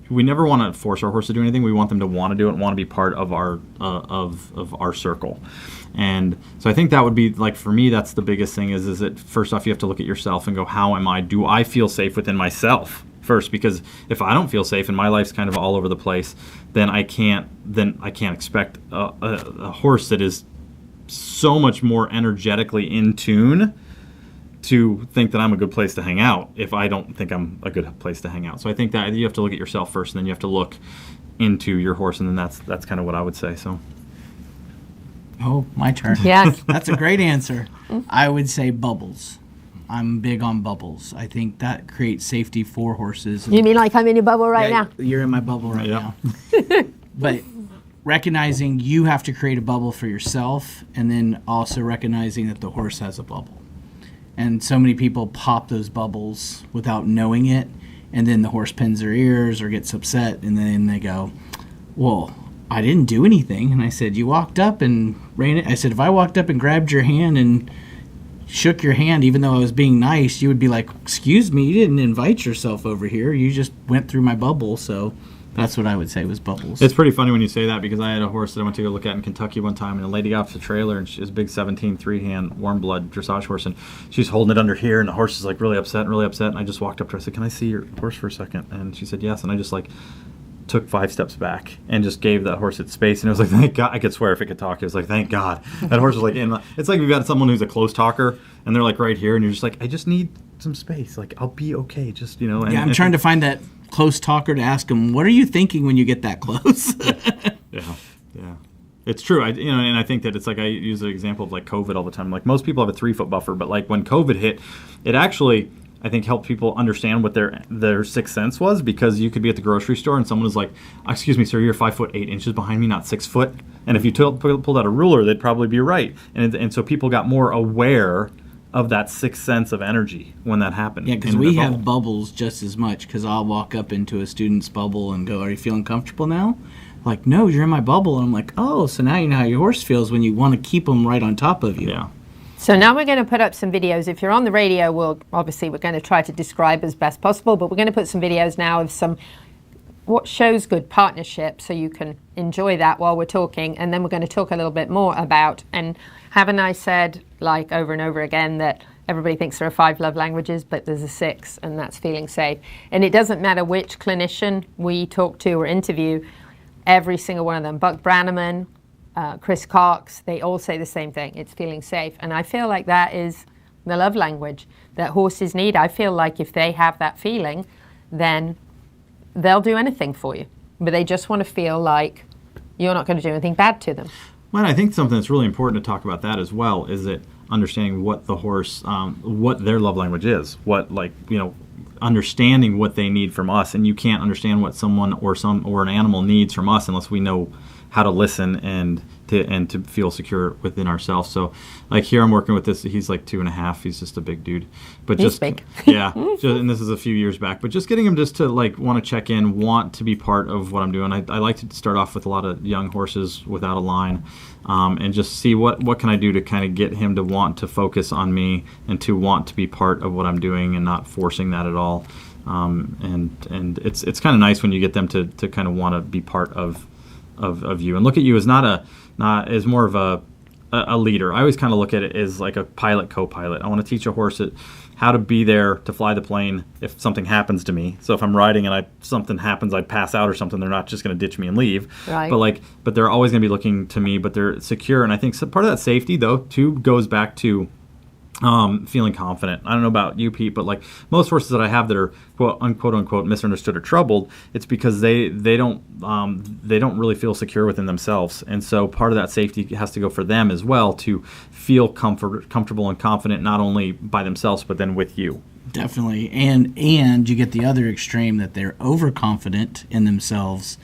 we never want to force our horse to do anything. We want them to want to do it and want to be part of our circle. And so I think that would be, like, for me, that's the biggest thing is that first off you have to look at yourself and go, how am I? Do I feel safe within myself first? Because if I don't feel safe and my life's kind of all over the place, then I can't expect a horse that is so much more energetically in tune to think that I'm a good place to hang out if I don't think I'm a good place to hang out. So I think that you have to look at yourself first, and then you have to look into your horse, and then that's kind of what I would say. So. Oh, my turn. Yes. That's a great answer. I would say bubbles. I'm big on bubbles. I think that creates safety for horses. You mean like I'm in your bubble right now? You're in my bubble right now. But recognizing you have to create a bubble for yourself, and then also recognizing that the horse has a bubble. And so many people pop those bubbles without knowing it, and then the horse pins their ears or gets upset, and then they go, well, I didn't do anything. And I said, you walked up and ran it. I said, if I walked up and grabbed your hand and shook your hand, even though I was being nice, you would be like, excuse me, you didn't invite yourself over here. You just went through my bubble. So that's what I would say was bubbles. It's pretty funny when you say that, because I had a horse that I went to go look at in Kentucky one time, and a lady got off the trailer, and she's a big 17 3-hand warm blood dressage horse, and she's holding it under here, and the horse is like really upset, and I just walked up to her. I said, can I see your horse for a second? And she said yes, and I just like took 5 steps back and just gave that horse its space, and it was like, thank God. I could swear if it could talk, it was like, thank God. That horse was like it's like you've got someone who's a close talker, and they're like right here, and you're just like, I just need some space, like I'll be okay, just, you know. And, I'm trying to find that close talker to ask him, what are you thinking when you get that close? yeah, it's true. And I think that it's like, I use the example of like COVID all the time. Like most people have a 3-foot buffer, but like when COVID hit, it actually, I think, helped people understand what their sixth sense was, because you could be at the grocery store and someone was like, excuse me, sir, you're 5 foot 8 inches behind me, not 6 foot. And if you pulled out a ruler, they'd probably be right. And so people got more aware of that sixth sense of energy when that happened. Yeah, because we have bubbles just as much, because I'll walk up into a student's bubble and go, are you feeling comfortable now? Like, no, you're in my bubble. And I'm like, oh, so now you know how your horse feels when you want to keep them right on top of you. Yeah. So now we're going to put up some videos. If you're on the radio, we're going to try to describe as best possible, but we're going to put some videos now of what shows good partnership, so you can enjoy that while we're talking. And then we're going to talk a little bit more about, and haven't I said, like over and over again, that everybody thinks there are 5 love languages, but there's a 6th, and that's feeling safe. And it doesn't matter which clinician we talk to or interview, every single one of them, Buck Brannaman, Chris Cox, they all say the same thing. It's feeling safe. And I feel like that is the love language that horses need. I feel like if they have that feeling, then they'll do anything for you. But they just want to feel like you're not going to do anything bad to them. Well, I think something that's really important to talk about that as well is that understanding what the horse, what their love language is, understanding what they need from us. And you can't understand what someone or an animal needs from us unless we know how to listen and to feel secure within ourselves. So, like here, I'm working with this. He's like 2.5. He's just a big dude, but he's just big. Yeah. And this is a few years back, but just getting him just to like want to check in, want to be part of what I'm doing. I like to start off with a lot of young horses without a line, and just see what can I do to kind of get him to want to focus on me and to want to be part of what I'm doing and not forcing that at all. And it's kind of nice when you get them to kind of want to be part of you and look at you as not as more of a leader. I always kind of look at it as like a pilot co-pilot. I want to teach a horse how to be there to fly the plane if something happens to me. So if I'm riding and something happens, I pass out or something, they're not just going to ditch me and leave. Right. But they're always going to be looking to me, but they're secure. And I think part of that safety though too goes back to feeling confident. I don't know about you, Pete, but like most horses that I have that are quote unquote misunderstood or troubled, it's because they don't really feel secure within themselves. And so part of that safety has to go for them as well, to feel comfortable and confident, not only by themselves but then with you. Definitely. And you get the other extreme, that they're overconfident in themselves,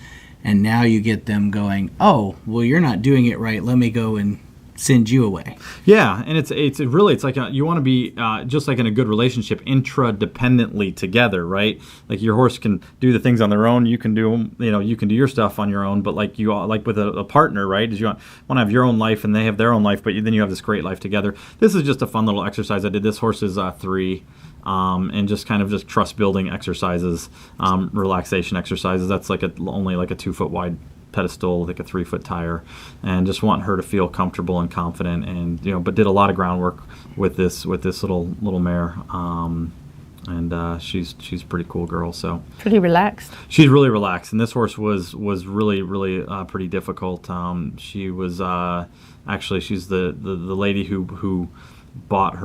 and now you get them going, oh, well, you're not doing it right, let me go and send you away. Yeah, and it's like you want to be just like in a good relationship, intra-dependently together, right? Like your horse can do the things on their own, you can do your stuff on your own, but like with a partner, right? Is you want to have your own life and they have their own life, but then you have this great life together. This is just a fun little exercise I did. This horse is 3. And just kind of just trust building exercises, relaxation exercises. That's like only like a 2-foot wide pedestal, like a 3-foot tire, and just want her to feel comfortable and confident, and but did a lot of groundwork with this little mare, and she's a pretty cool girl. So pretty relaxed. She's really relaxed, and this horse was really pretty difficult. She was actually she's the lady who bought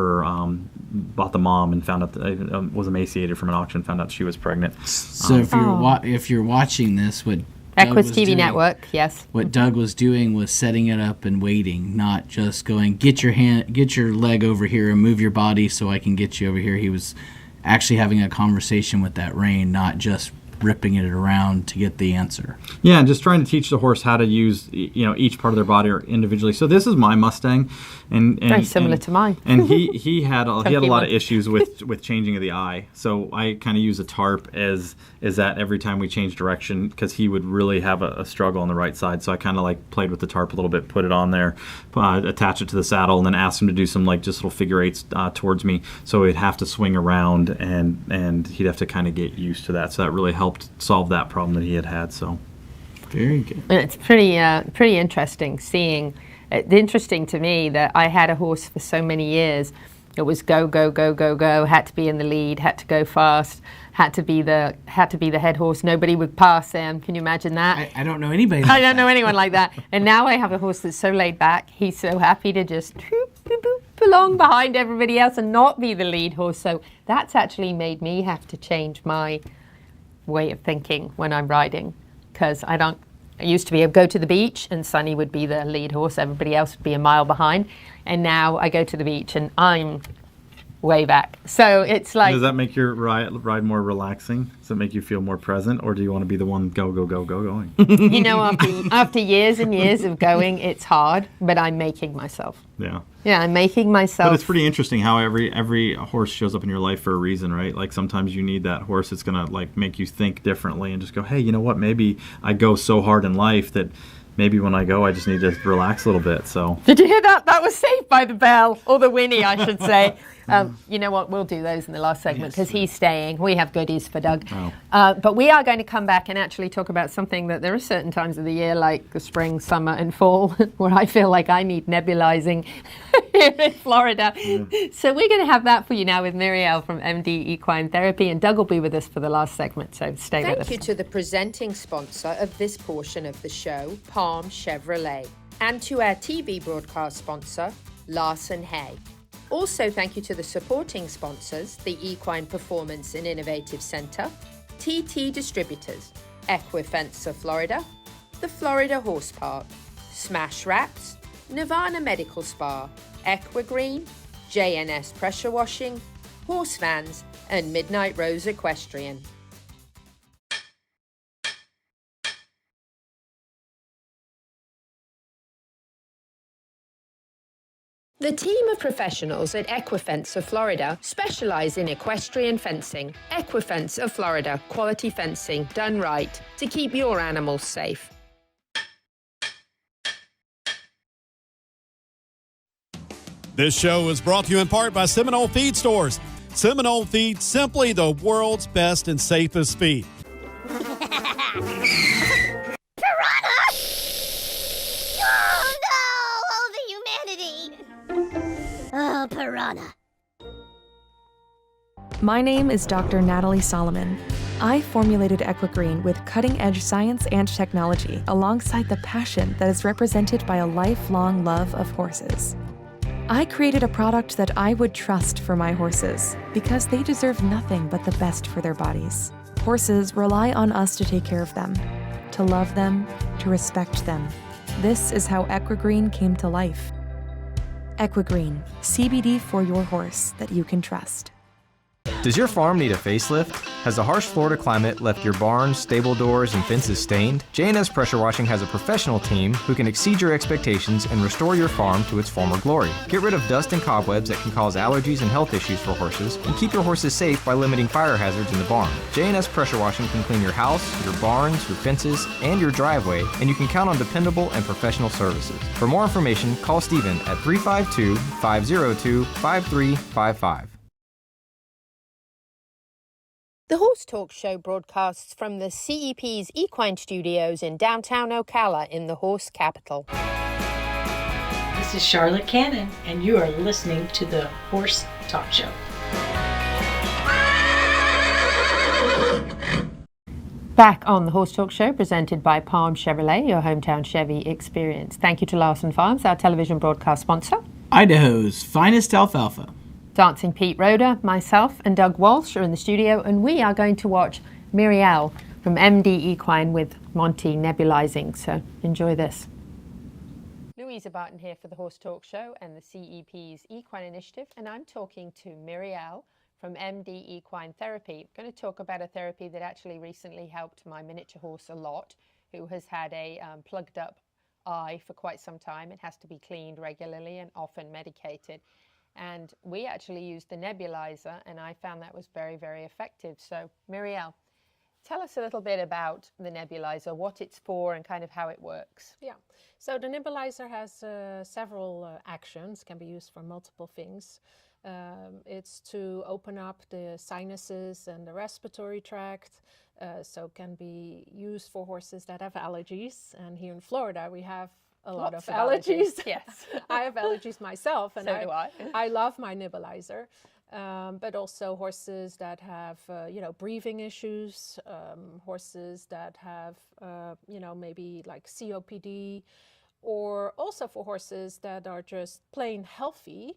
the mom and found out that was emaciated from an auction, found out she was pregnant. So if you're watching this, what Equus TV Network, yes. What Doug was doing was setting it up and waiting, not just going, get your leg over here and move your body so I can get you over here. He was actually having a conversation with that rein, not just ripping it around to get the answer. Yeah, and just trying to teach the horse how to use each part of their body individually. So this is my Mustang, and very similar to mine. And he had a lot of issues with changing of the eye. So I kind of use a tarp as that every time we change direction, because he would really have a struggle on the right side. So I kind of like played with the tarp a little bit, put it on there, attach it to the saddle, and then asked him to do some like just little figure eights towards me. So he'd have to swing around, and he'd have to kind of get used to that. So that really helped solve that problem that he had. So very good. And it's pretty interesting seeing. It's interesting to me that I had a horse for so many years. It was go, go, go, go, go. Had to be in the lead. Had to go fast. Had to be the head horse. Nobody would pass him. Can you imagine that? I don't know anybody. I don't know anyone like that. And now I have a horse that's so laid back. He's so happy to just belong behind everybody else and not be the lead horse. So that's actually made me have to change my way of thinking when I'm riding, because I used to be able to go to the beach and Sonny would be the lead horse, everybody else would be a mile behind, and now I go to the beach and I'm way back. So it's like, does that make your ride more relaxing? Does it make you feel more present, or do you want to be the one go going? You know, after years and years of going, it's hard, but I'm making myself. Yeah, I'm making myself. But it's pretty interesting how every horse shows up in your life for a reason, right? Like sometimes you need that horse that's gonna like make you think differently and just go, hey, you know what? Maybe I go so hard in life that maybe when I go, I just need to relax a little bit. So did you hear that? That was Saved by the Bell, or the whinny, I should say. You know what? We'll do those in the last segment because he's staying. We have goodies for Doug. Oh. But we are going to come back and actually talk about something that there are certain times of the year, like the spring, summer, and fall, where I feel like I need nebulizing here in Florida. Yeah. So we're going to have that for you now with Mireille from MD-equine Therapy, and Doug will be with us for the last segment. So stay with us. Thank you to the presenting sponsor of this portion of the show, Palm Chevrolet, and to our TV broadcast sponsor, Larsen Hay. Also, thank you to the supporting sponsors, the Equine Performance and Innovative Center, TT Distributors, Equifence of Florida, the Florida Horse Park, Smash Wraps, Nirvana Medical Spa, Equigreen, JNS Pressure Washing, Horse Vans, and Midnight Rose Equestrian. The team of professionals at Equifence of Florida specialize in equestrian fencing. Equifence of Florida, quality fencing done right to keep your animals safe. This show is brought to you in part by Seminole Feed Stores. Seminole Feed, simply the world's best and safest feed. Oh, piranha. My name is Dr. Natalie Solomon. I formulated Equigreen with cutting-edge science and technology alongside the passion that is represented by a lifelong love of horses. I created a product that I would trust for my horses because they deserve nothing but the best for their bodies. Horses rely on us to take care of them, to love them, to respect them. This is how Equigreen came to life. Equigreen, CBD for your horse that you can trust. Does your farm need a facelift? Has the harsh Florida climate left your barns, stable doors, and fences stained? JNS Pressure Washing has a professional team who can exceed your expectations and restore your farm to its former glory. Get rid of dust and cobwebs that can cause allergies and health issues for horses, and keep your horses safe by limiting fire hazards in the barn. JNS Pressure Washing can clean your house, your barns, your fences, and your driveway, and you can count on dependable and professional services. For more information, call Steven at 352-502-5355. The Horse Talk Show broadcasts from the CEP's Equine Studios in downtown Ocala in the horse capital. This is Charlotte Cannon, and you are listening to the Horse Talk Show. Back on the Horse Talk Show, presented by Palm Chevrolet, your hometown Chevy experience. Thank you to Larsen Farms, our television broadcast sponsor. Idaho's finest alfalfa. Dancing Pete Roeder, myself, and Doug Walsh are in the studio, and we are going to watch Mireille from MD-equine with Monty nebulizing. So enjoy this. Louisa Barton here for the Horse Talk Show and the CEP's Equine Initiative, and I'm talking to Mireille from MD-equine Therapy. I'm going to talk about a therapy that actually recently helped my miniature horse a lot, who has had a plugged up eye for quite some time. It has to be cleaned regularly and often medicated. And we actually used the nebulizer, and I found that was very, very effective. So, Mireille, tell us a little bit about the nebulizer, what it's for, and kind of how it works. Yeah, so the nebulizer has several actions, can be used for multiple things. It's to open up the sinuses and the respiratory tract, so can be used for horses that have allergies. And here in Florida, we have a lot of allergies. Yes. I have allergies myself, and So do I. I love my nebulizer. But also horses that have, breathing issues, horses that have, maybe like COPD, or also for horses that are just plain healthy,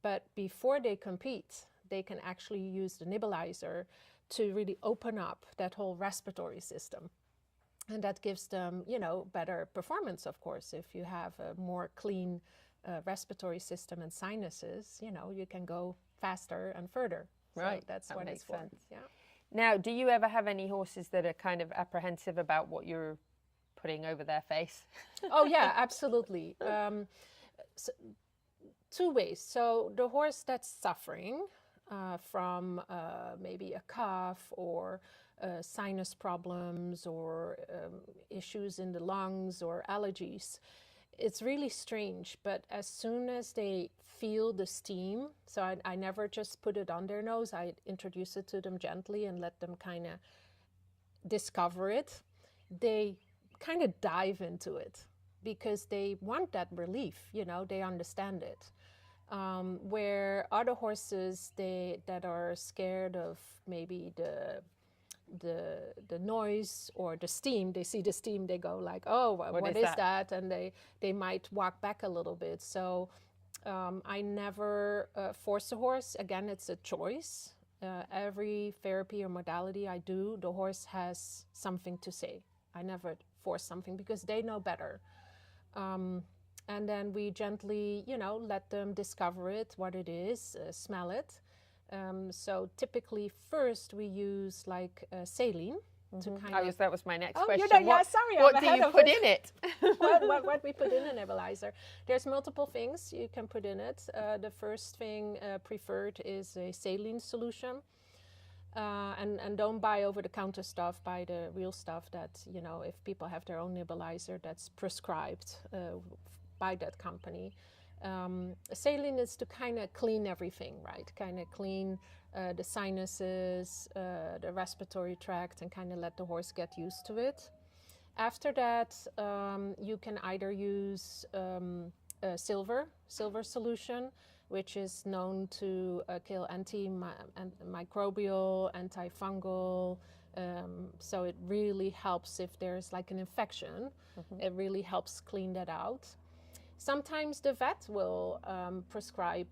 but before they compete, they can actually use the nebulizer to really open up that whole respiratory system. And that gives them, better performance, of course. If you have a more clean respiratory system and sinuses, you can go faster and further. Right, So that's that what makes it's for. sense. Yeah. Now, do you ever have any horses that are kind of apprehensive about what you're putting over their face? Oh yeah, absolutely. So, two ways. So the horse that's suffering from maybe a cough or sinus problems or issues in the lungs or allergies, it's really strange, but as soon as they feel the steam, so I never just put it on their nose, I introduce it to them gently and let them kind of discover it. They kind of dive into it because they want that relief, they understand it. Where other horses, that are scared of maybe the noise or the steam, they see the steam, they go like, oh, what is that? And they might walk back a little bit. So I never force a horse. Again, it's a choice. Every therapy or modality I do, the horse has something to say. I never force something because they know better. And then we gently, let them discover it, what it is, smell it. So typically first we use like saline to kind of... That was my next Oh, question. What do you put in it? what we put in a nebulizer. There's multiple things you can put in it. The first thing preferred is a saline solution. And don't buy over-the-counter stuff, buy the real stuff that, if people have their own nebulizer, that's prescribed by that company. Saline is to kind of clean everything, right? Kind of clean the sinuses, the respiratory tract, and kind of let the horse get used to it. After that, you can either use a silver solution, which is known to kill antimicrobial, antifungal. So it really helps if there's like an infection. It really helps clean that out. Sometimes the vet will prescribe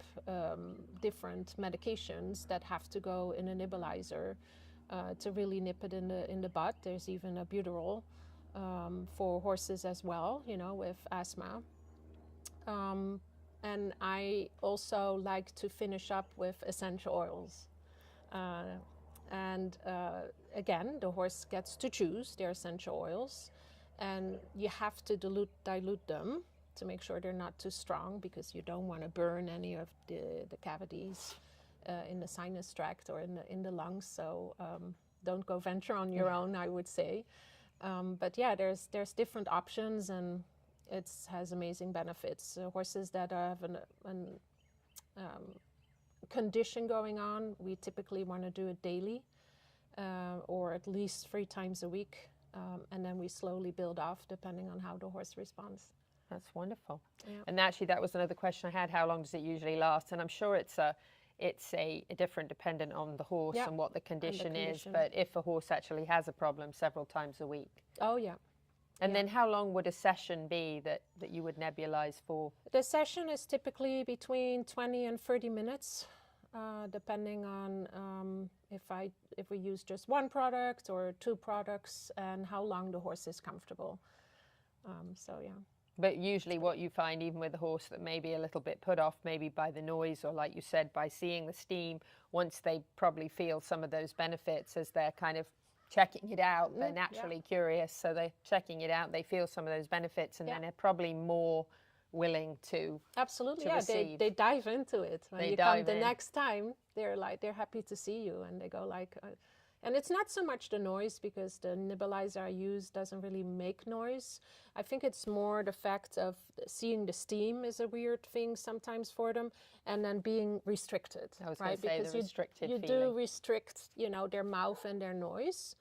different medications that have to go in a nebulizer to really nip it in the bud. There's even a albuterol for horses as well, with asthma. And I also like to finish up with essential oils. Again, the horse gets to choose their essential oils, and you have to dilute them to make sure they're not too strong, because you don't want to burn any of the cavities in the sinus tract or in the lungs. So don't go venture on your own, I would say. But yeah, there's different options, and it has amazing benefits. Horses that have a condition going on, we typically want to do it daily or at least 3 times a week. And then we slowly build off depending on how the horse responds. That's wonderful. Yeah. And actually, that was another question I had. How long does it usually last? And I'm sure it's a different dependent on the horse and what the condition is. But if a horse actually has a problem, several times a week. Oh, yeah. And then how long would a session be that you would nebulize for? The session is typically between 20 and 30 minutes, depending on if we use just one product or 2 products and how long the horse is comfortable. So, yeah. But usually what you find, even with a horse that may be a little bit put off maybe by the noise, or like you said, by seeing the steam, once they probably feel some of those benefits as they're kind of checking it out, they're naturally curious, so they're checking it out, they feel some of those benefits, and then they're probably more willing to absolutely to receive. They dive into it. When They you come dive the in. next time, they're happy to see you, and they go like, and it's not so much the noise, because the nebulizer I use doesn't really make noise. I think it's more the fact of seeing the steam is a weird thing sometimes for them, and then being restricted, I was right? gonna say, Because the restricted you feeling. do restrict, their mouth and their nose.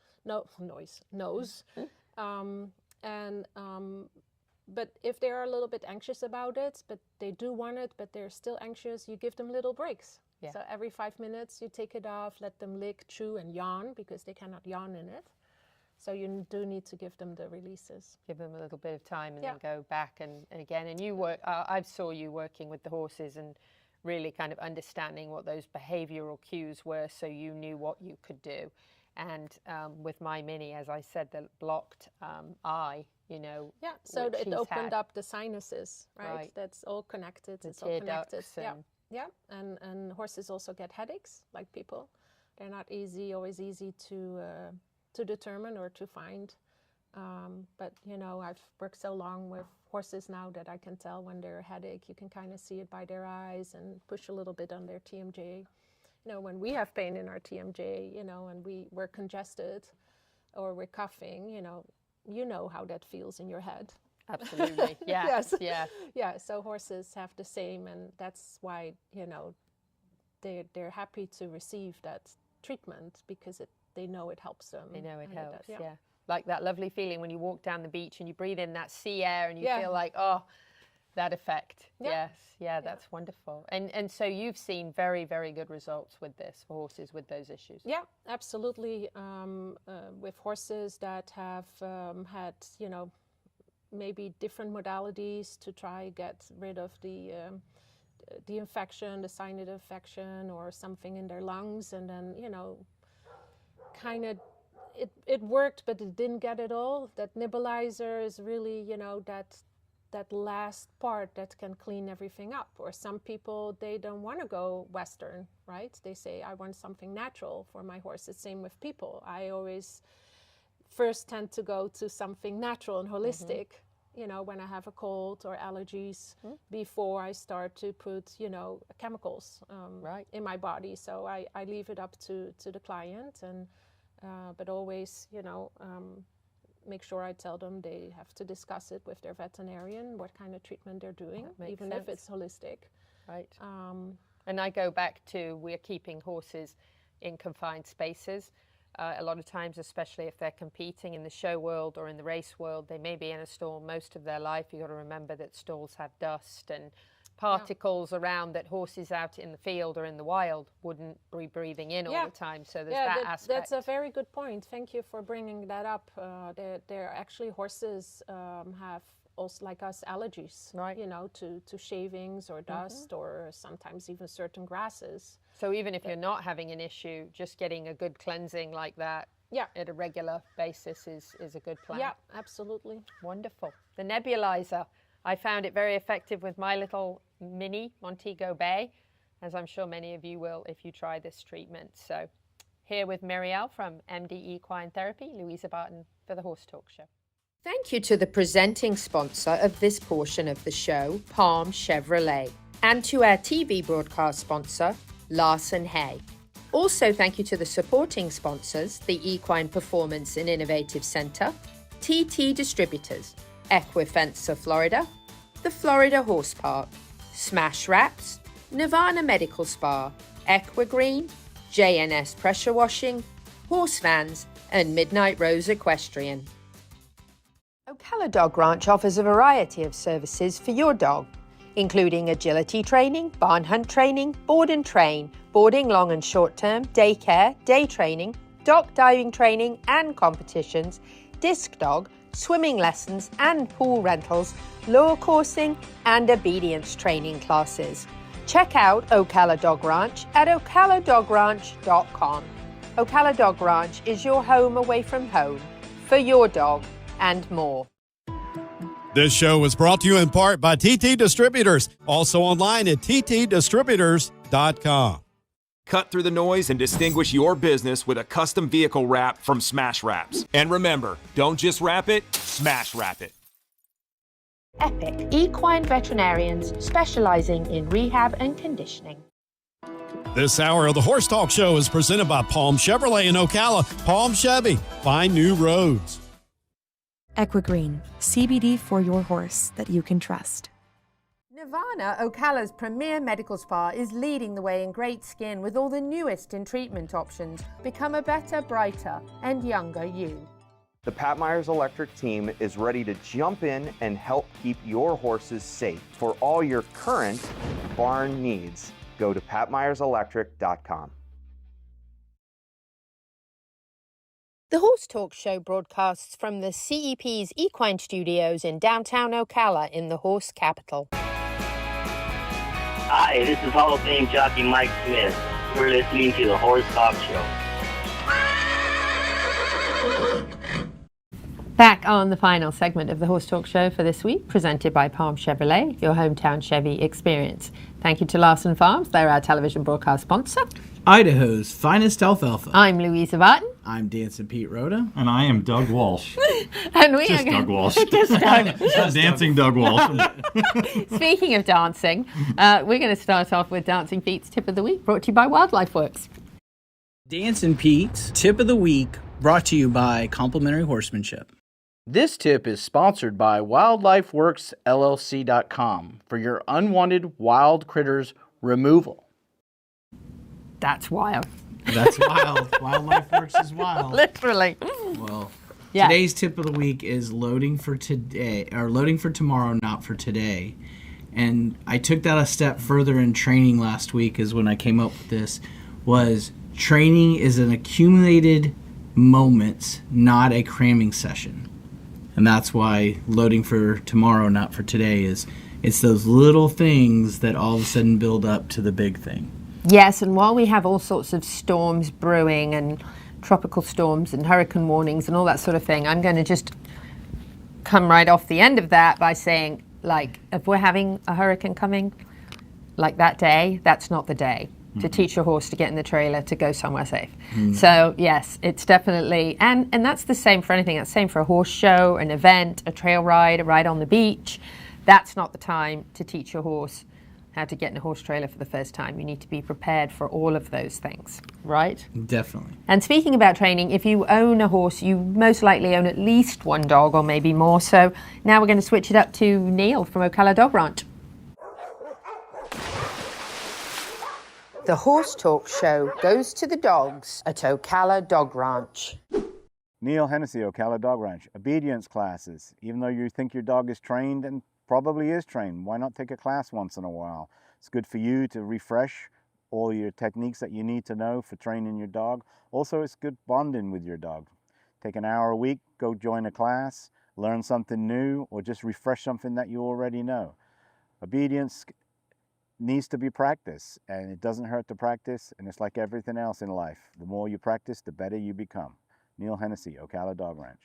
But if they are a little bit anxious about it, but they do want it, but they're still anxious, you give them little breaks. Yeah. So every 5 minutes you take it off, let them lick, chew, and yawn, because they cannot yawn in it. So you do need to give them the releases. Give them a little bit of time and then go back and again. And you work, I saw you working with the horses and really kind of understanding what those behavioral cues were, so you knew what you could do. And with my Mini, as I said, the blocked eye, Yeah, so which it he's opened had. up the sinuses, right? That's all connected. The it's all tear connected. ducts Yeah, and- yeah. And horses also get headaches, like people. They're not always easy to determine or to find. But I've worked so long with horses now that I can tell when they're a headache. You can kind of see it by their eyes, and push a little bit on their TMJ. When we have pain in our TMJ, and we're congested or we're coughing, you know how that feels in your head. Absolutely. Yeah. Yes. Yeah. Yeah. So horses have the same, and that's why they're happy to receive that treatment, because they know it helps them. They know it and helps. does, Yeah. Like that lovely feeling when you walk down the beach and you breathe in that sea air and you Yeah. feel like, oh, that effect. Yeah. Yes. Yeah, that's wonderful. And so you've seen very, very good results with this for horses with those issues. Yeah, absolutely. With horses that have had, maybe different modalities to try get rid of the infection, the sinus infection, or something in their lungs, and then kind of it worked, but it didn't get it all. That nebulizer is really that last part that can clean everything up. Or some people, they don't want to go Western, right? They say, I want something natural for my horse. It's same with people. I always first tend to go to something natural and holistic, when I have a cold or allergies, before I start to put, chemicals in my body. So I leave it up to the client, and but always, make sure I tell them they have to discuss it with their veterinarian, what kind of treatment they're doing, even if it's holistic. Right. And I go back to, we're keeping horses in confined spaces. A lot of times, especially if they're competing in the show world or in the race world, they may be in a stall most of their life. You've got to remember that stalls have dust and particles around that horses out in the field or in the wild wouldn't be breathing in all the time. So there's that aspect. That's a very good point. Thank you for bringing that up. They're actually, horses have also, like us, allergies, to shavings or dust, or sometimes even certain grasses. So even if you're not having an issue, just getting a good cleansing like that at a regular basis is a good plan. Yeah, absolutely. Wonderful. The nebulizer, I found it very effective with my little Mini, Montego Bay, as I'm sure many of you will if you try this treatment. So here with Mireille from MD-equine Therapy, Louisa Barton for the Horse Talk Show. Thank you to the presenting sponsor of this portion of the show, Palm Chevrolet, and to our TV broadcast sponsor, Larsen Hay. Also, thank you to the supporting sponsors, the Equine Performance and Innovative Center, TT Distributors, Equifence of Florida, the Florida Horse Park, Smash Wraps, Nirvana Medical Spa, Equigreen, JNS Pressure Washing, Horse Vans, and Midnight Rose Equestrian. Ocala Dog Ranch offers a variety of services for your dog, including agility training, barn hunt training, board and train, boarding long and short term, daycare, day training, dock diving training and competitions, disc dog, swimming lessons and pool rentals, lure coursing and obedience training classes. Check out Ocala Dog Ranch at ocaladogranch.com. Ocala Dog Ranch is your home away from home for your dog and more. This show was brought to you in part by TT Distributors, also online at ttdistributors.com. Cut through the noise and distinguish your business with a custom vehicle wrap from Smash Wraps. And remember, don't just wrap it, smash wrap it. Epic Equine Veterinarians specializing in rehab and conditioning. This hour of the Horse Talk Show is presented by Palm Chevrolet in Ocala. Palm Chevy, find new roads. Equigreen, CBD for your horse that you can trust. Nirvana, Ocala's premier medical spa, is leading the way in great skin with all the newest in treatment options. Become a better, brighter, and younger you. The Pat Myers Electric team is ready to jump in and help keep your horses safe. For all your current barn needs, go to patmyerselectric.com. The Horse Talk Show broadcasts from the CEP's Equine Studios in downtown Ocala in the horse capital. Hi, this is Hall of Fame jockey Mike Smith. You're listening to the Horse Talk Show. Back on the final segment of the Horse Talk Show for this week, presented by Palm Chevrolet, your hometown Chevy experience. Thank you to Larsen Farms, they're our television broadcast sponsor. Idaho's finest alfalfa. I'm Louisa Barton. I'm Dancing Pete Rhoda. And I am Doug Walsh. And we Just are Doug Walsh. Just Doug. Just dancing Doug Walsh. Speaking of dancing, we're going to start off with Dancing Pete's Tip of the Week, brought to you by Wildlife Works. Dancing Pete's Tip of the Week, brought to you by Complementary Horsemanship. This tip is sponsored by WildlifeWorksLLC.com for your unwanted wild critters removal. That's wild. That's wild. Wildlife Works is wild. Literally. Well, yeah. Today's tip of the week is loading for today, or loading for tomorrow, not for today. And I took that a step further in training last week, is when I came up with this, was training is an accumulated moments, not a cramming session. And that's why loading for tomorrow, not for today, is it's those little things that all of a sudden build up to the big thing. Yes, and while we have all sorts of storms brewing and tropical storms and hurricane warnings and all that sort of thing, I'm going to just come right off the end of that by saying, like, if we're having a hurricane coming, like that day, that's not the day to teach your horse to get in the trailer to go somewhere safe. So yes, it's definitely, and that's the same for anything. That's the same for a horse show, an event, a trail ride, a ride on the beach. That's not the time to teach your horse how to get in a horse trailer for the first time. You need to be prepared for all of those things, right? Definitely. And speaking about training, if you own a horse, you most likely own at least one dog or maybe more. So now we're going to switch it up to Neil from Ocala Dog Ranch. The Horse Talk Show goes to the dogs at Ocala Dog Ranch. Neil Hennessy, Ocala Dog Ranch. Obedience classes. Even though you think your dog is trained and probably is trained, why not take a class once in a while? It's good for you to refresh all your techniques that you need to know for training your dog. Also, it's good bonding with your dog. Take an hour a week, go join a class, learn something new, or just refresh something that you already know. Obedience needs to be practiced, and it doesn't hurt to practice, and it's like everything else in life. The more you practice, the better you become. Neil Hennessy, Ocala Dog Ranch.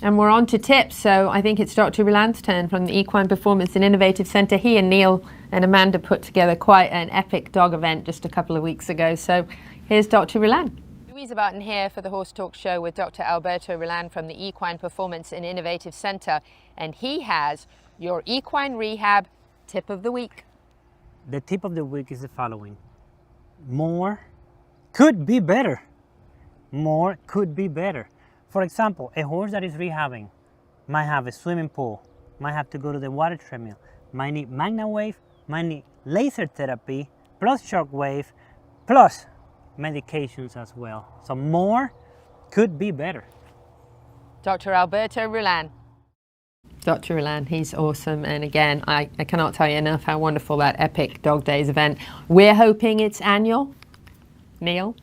And we're on to tips, so I think it's Dr. Rullan's turn from the Equine Performance and Innovative Center. He and Neil and Amanda put together quite an epic dog event just a couple of weeks ago, so here's Dr. Rullan. Louisa Barton here for the Horse Talk Show with Dr. Alberto Rullan from the Equine Performance and Innovative Center, and he has your equine rehab tip of the week. The tip of the week is the following. More could be better. More could be better. For example, a horse that is rehabbing might have a swimming pool, might have to go to the water treadmill, might need magna wave, might need laser therapy, plus shock wave, plus medications as well. So more could be better. Dr. Alberto Rullan. Dr. Rullan, he's awesome. And again, I cannot tell you enough how wonderful that epic Dog Days event. We're hoping it's annual. Neil.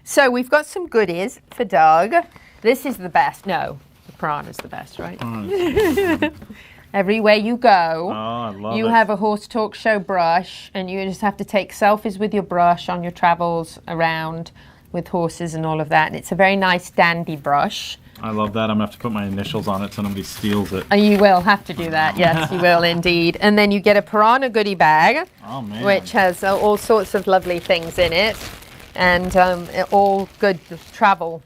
So we've got some goodies for Doug. This is the best. No, the piranha's the best, right? Everywhere you go, you have a Horse Talk Show brush, and you just have to take selfies with your brush on your travels around with horses and all of that. And it's a very nice dandy brush. I love that. I'm going to have to put my initials on it so nobody steals it. You will have to do that. Yes, you will indeed. And then you get a Piranha goodie bag, which has all sorts of lovely things in it. And all good travel,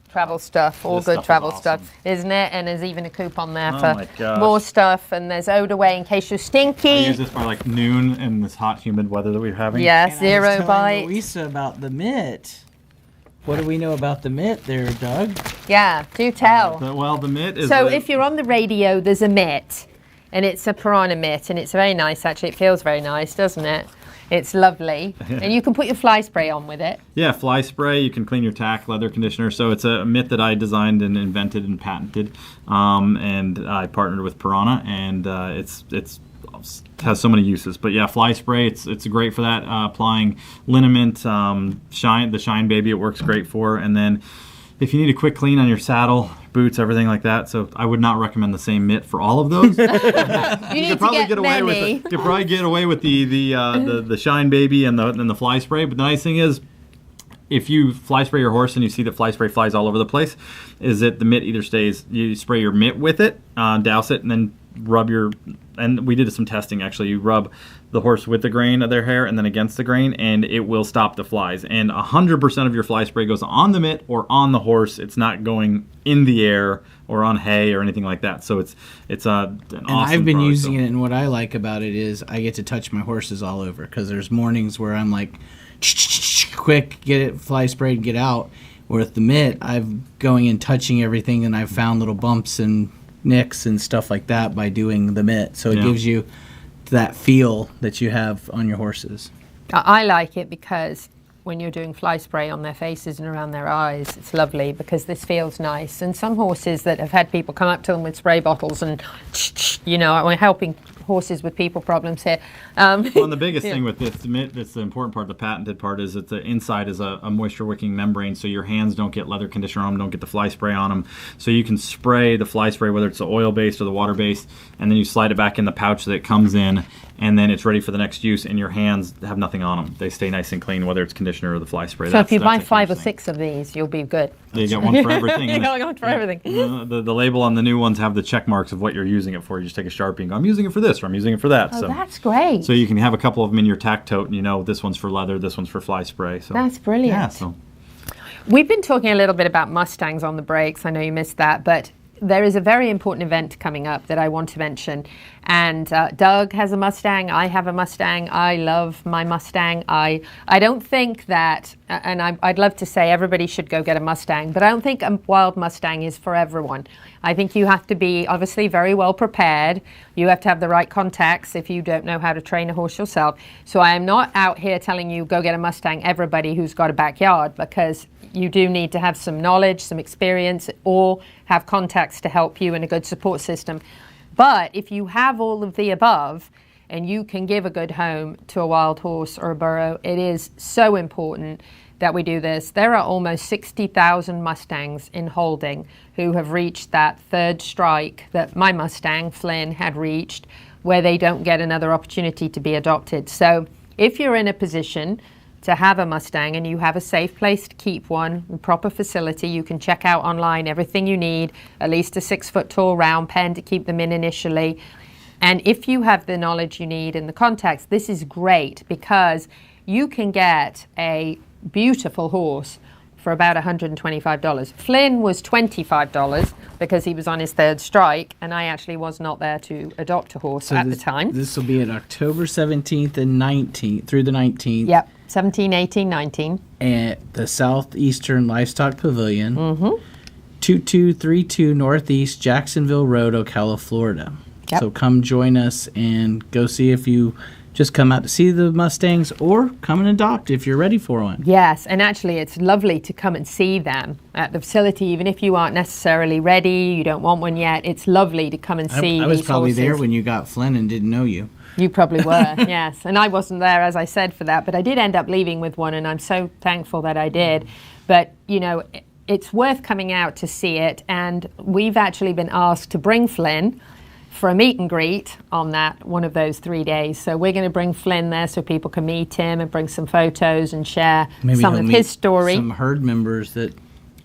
travel stuff, all good travel stuff, isn't it? And there's even a coupon there for more stuff. And there's Odaway in case you're stinky. I use this by like noon in this hot, humid weather that we're having. Yes, zero bite. Louisa about the mitt. What do we know about the mitt there, Doug? Yeah, do tell. The mitt is... So if you're on the radio, there's a mitt. And it's a Piranha mitt. And it's very nice, actually. It feels very nice, doesn't it? It's lovely. And you can put your fly spray on with it. Yeah, fly spray. You can clean your tack, leather conditioner. So it's a mitt that I designed and invented and patented. And I partnered with Piranha. And it's has so many uses. But yeah, fly spray, it's great for that. Applying liniment, the Shine Baby, it works great for. And then if you need a quick clean on your saddle, boots, everything like that. So I would not recommend the same mitt for all of those. You could probably get away with the Shine Baby and the fly spray. But the nice thing is, if you fly spray your horse and you see that fly spray flies all over the place, is that the mitt either stays, you spray your mitt with it, douse it, and then rub and we did some testing actually. You rub the horse with the grain of their hair and then against the grain, and it will stop the flies. And 100% of your fly spray goes on the mitt or on the horse. It's not going in the air or on hay or anything like that. So it's an awesome I've been product, using it, and what I like about it is I get to touch my horses all over, because there's mornings where I'm like, quick, get it fly sprayed, get out. With the mitt, I'm going and touching everything, and I've found little bumps and nicks and stuff like that by doing the mitt. So it gives you that feel that you have on your horses. I like it because when you're doing fly spray on their faces and around their eyes, it's lovely because this feels nice. And some horses that have had people come up to them with spray bottles and, we're helping horses with people problems here. Well, and the biggest thing with this mitt, that's the important part, the patented part, is that the inside is a moisture wicking membrane, so your hands don't get leather conditioner on them, don't get the fly spray on them. So you can spray the fly spray, whether it's the oil based or the water based, and then you slide it back in the pouch that it comes in, and then it's ready for the next use, and your hands have nothing on them. They stay nice and clean, whether it's conditioner or the fly spray. So if you buy 5 or 6 of these, you'll be good. You get one for everything. You got one for everything. The label on the new ones have the check marks of what you're using it for. You just take a Sharpie and go, I'm using it for this, or I'm using it for that. Oh, so that's great. So you can have a couple of them in your tack tote, and this one's for leather, this one's for fly spray. So that's brilliant. Yeah, so. We've been talking a little bit about Mustangs on the breaks. I know you missed that, but there is a very important event coming up that I want to mention. And Doug has a Mustang. I have a Mustang. I love my Mustang. I don't think that, and I'd love to say everybody should go get a Mustang, but I don't think a wild Mustang is for everyone. I think you have to be obviously very well prepared. You have to have the right contacts if you don't know how to train a horse yourself. So I am not out here telling you go get a Mustang, everybody who's got a backyard, because you do need to have some knowledge, some experience, or have contacts to help you and a good support system. But if you have all of the above and you can give a good home to a wild horse or a burro, it is so important that we do this. There are almost 60,000 Mustangs in holding who have reached that third strike that my Mustang, Flynn, had reached, where they don't get another opportunity to be adopted. So if you're in a position to have a Mustang and you have a safe place to keep one, a proper facility, you can check out online everything you need, at least a 6-foot tall round pen to keep them in initially. And if you have the knowledge you need and the contacts, this is great because you can get a beautiful horse for about $125. Flynn was $25 because he was on his third strike, and I actually was not there to adopt a horse at the time. This will be at October 17th and 19th through the 19th. Yep, 17, 18, 19. At the Southeastern Livestock Pavilion, 2232 Northeast Jacksonville Road, Ocala, Florida. Yep. So come join us and go see if you just come out to see the Mustangs, or come and adopt if you're ready for one. Yes, and actually it's lovely to come and see them at the facility, even if you aren't necessarily ready, you don't want one yet. It's lovely to come and see I was these probably horses. there when you got Flynn and didn't know you. You probably were, yes. And I wasn't there, as I said, for that, but I did end up leaving with one, and I'm so thankful that I did. But, it's worth coming out to see it, and we've actually been asked to bring Flynn for a meet and greet on one of those 3 days. So we're going to bring Flynn there so people can meet him and bring some photos and share some of his story. Some herd members that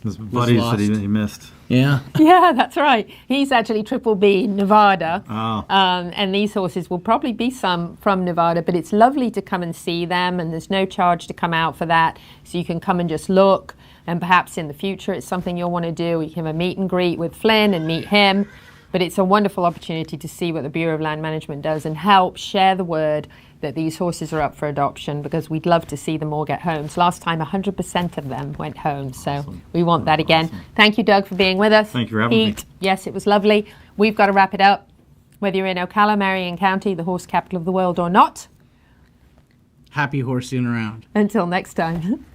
His buddies that he missed. Yeah. Yeah, that's right. He's actually Triple B Nevada. Oh. And these horses will probably be some from Nevada, but it's lovely to come and see them, and there's no charge to come out for that. So you can come and just look, and perhaps in the future it's something you'll want to do. You can have a meet and greet with Flynn and meet him. But it's a wonderful opportunity to see what the Bureau of Land Management does and help share the word that these horses are up for adoption, because we'd love to see them all get homes. Last time, 100% of them went home, so we want that again. Thank you, Doug, for being with us. Thank you for having me. Yes, it was lovely. We've got to wrap it up. Whether you're in Ocala, Marion County, the horse capital of the world, or not. Happy horsing around. Until next time.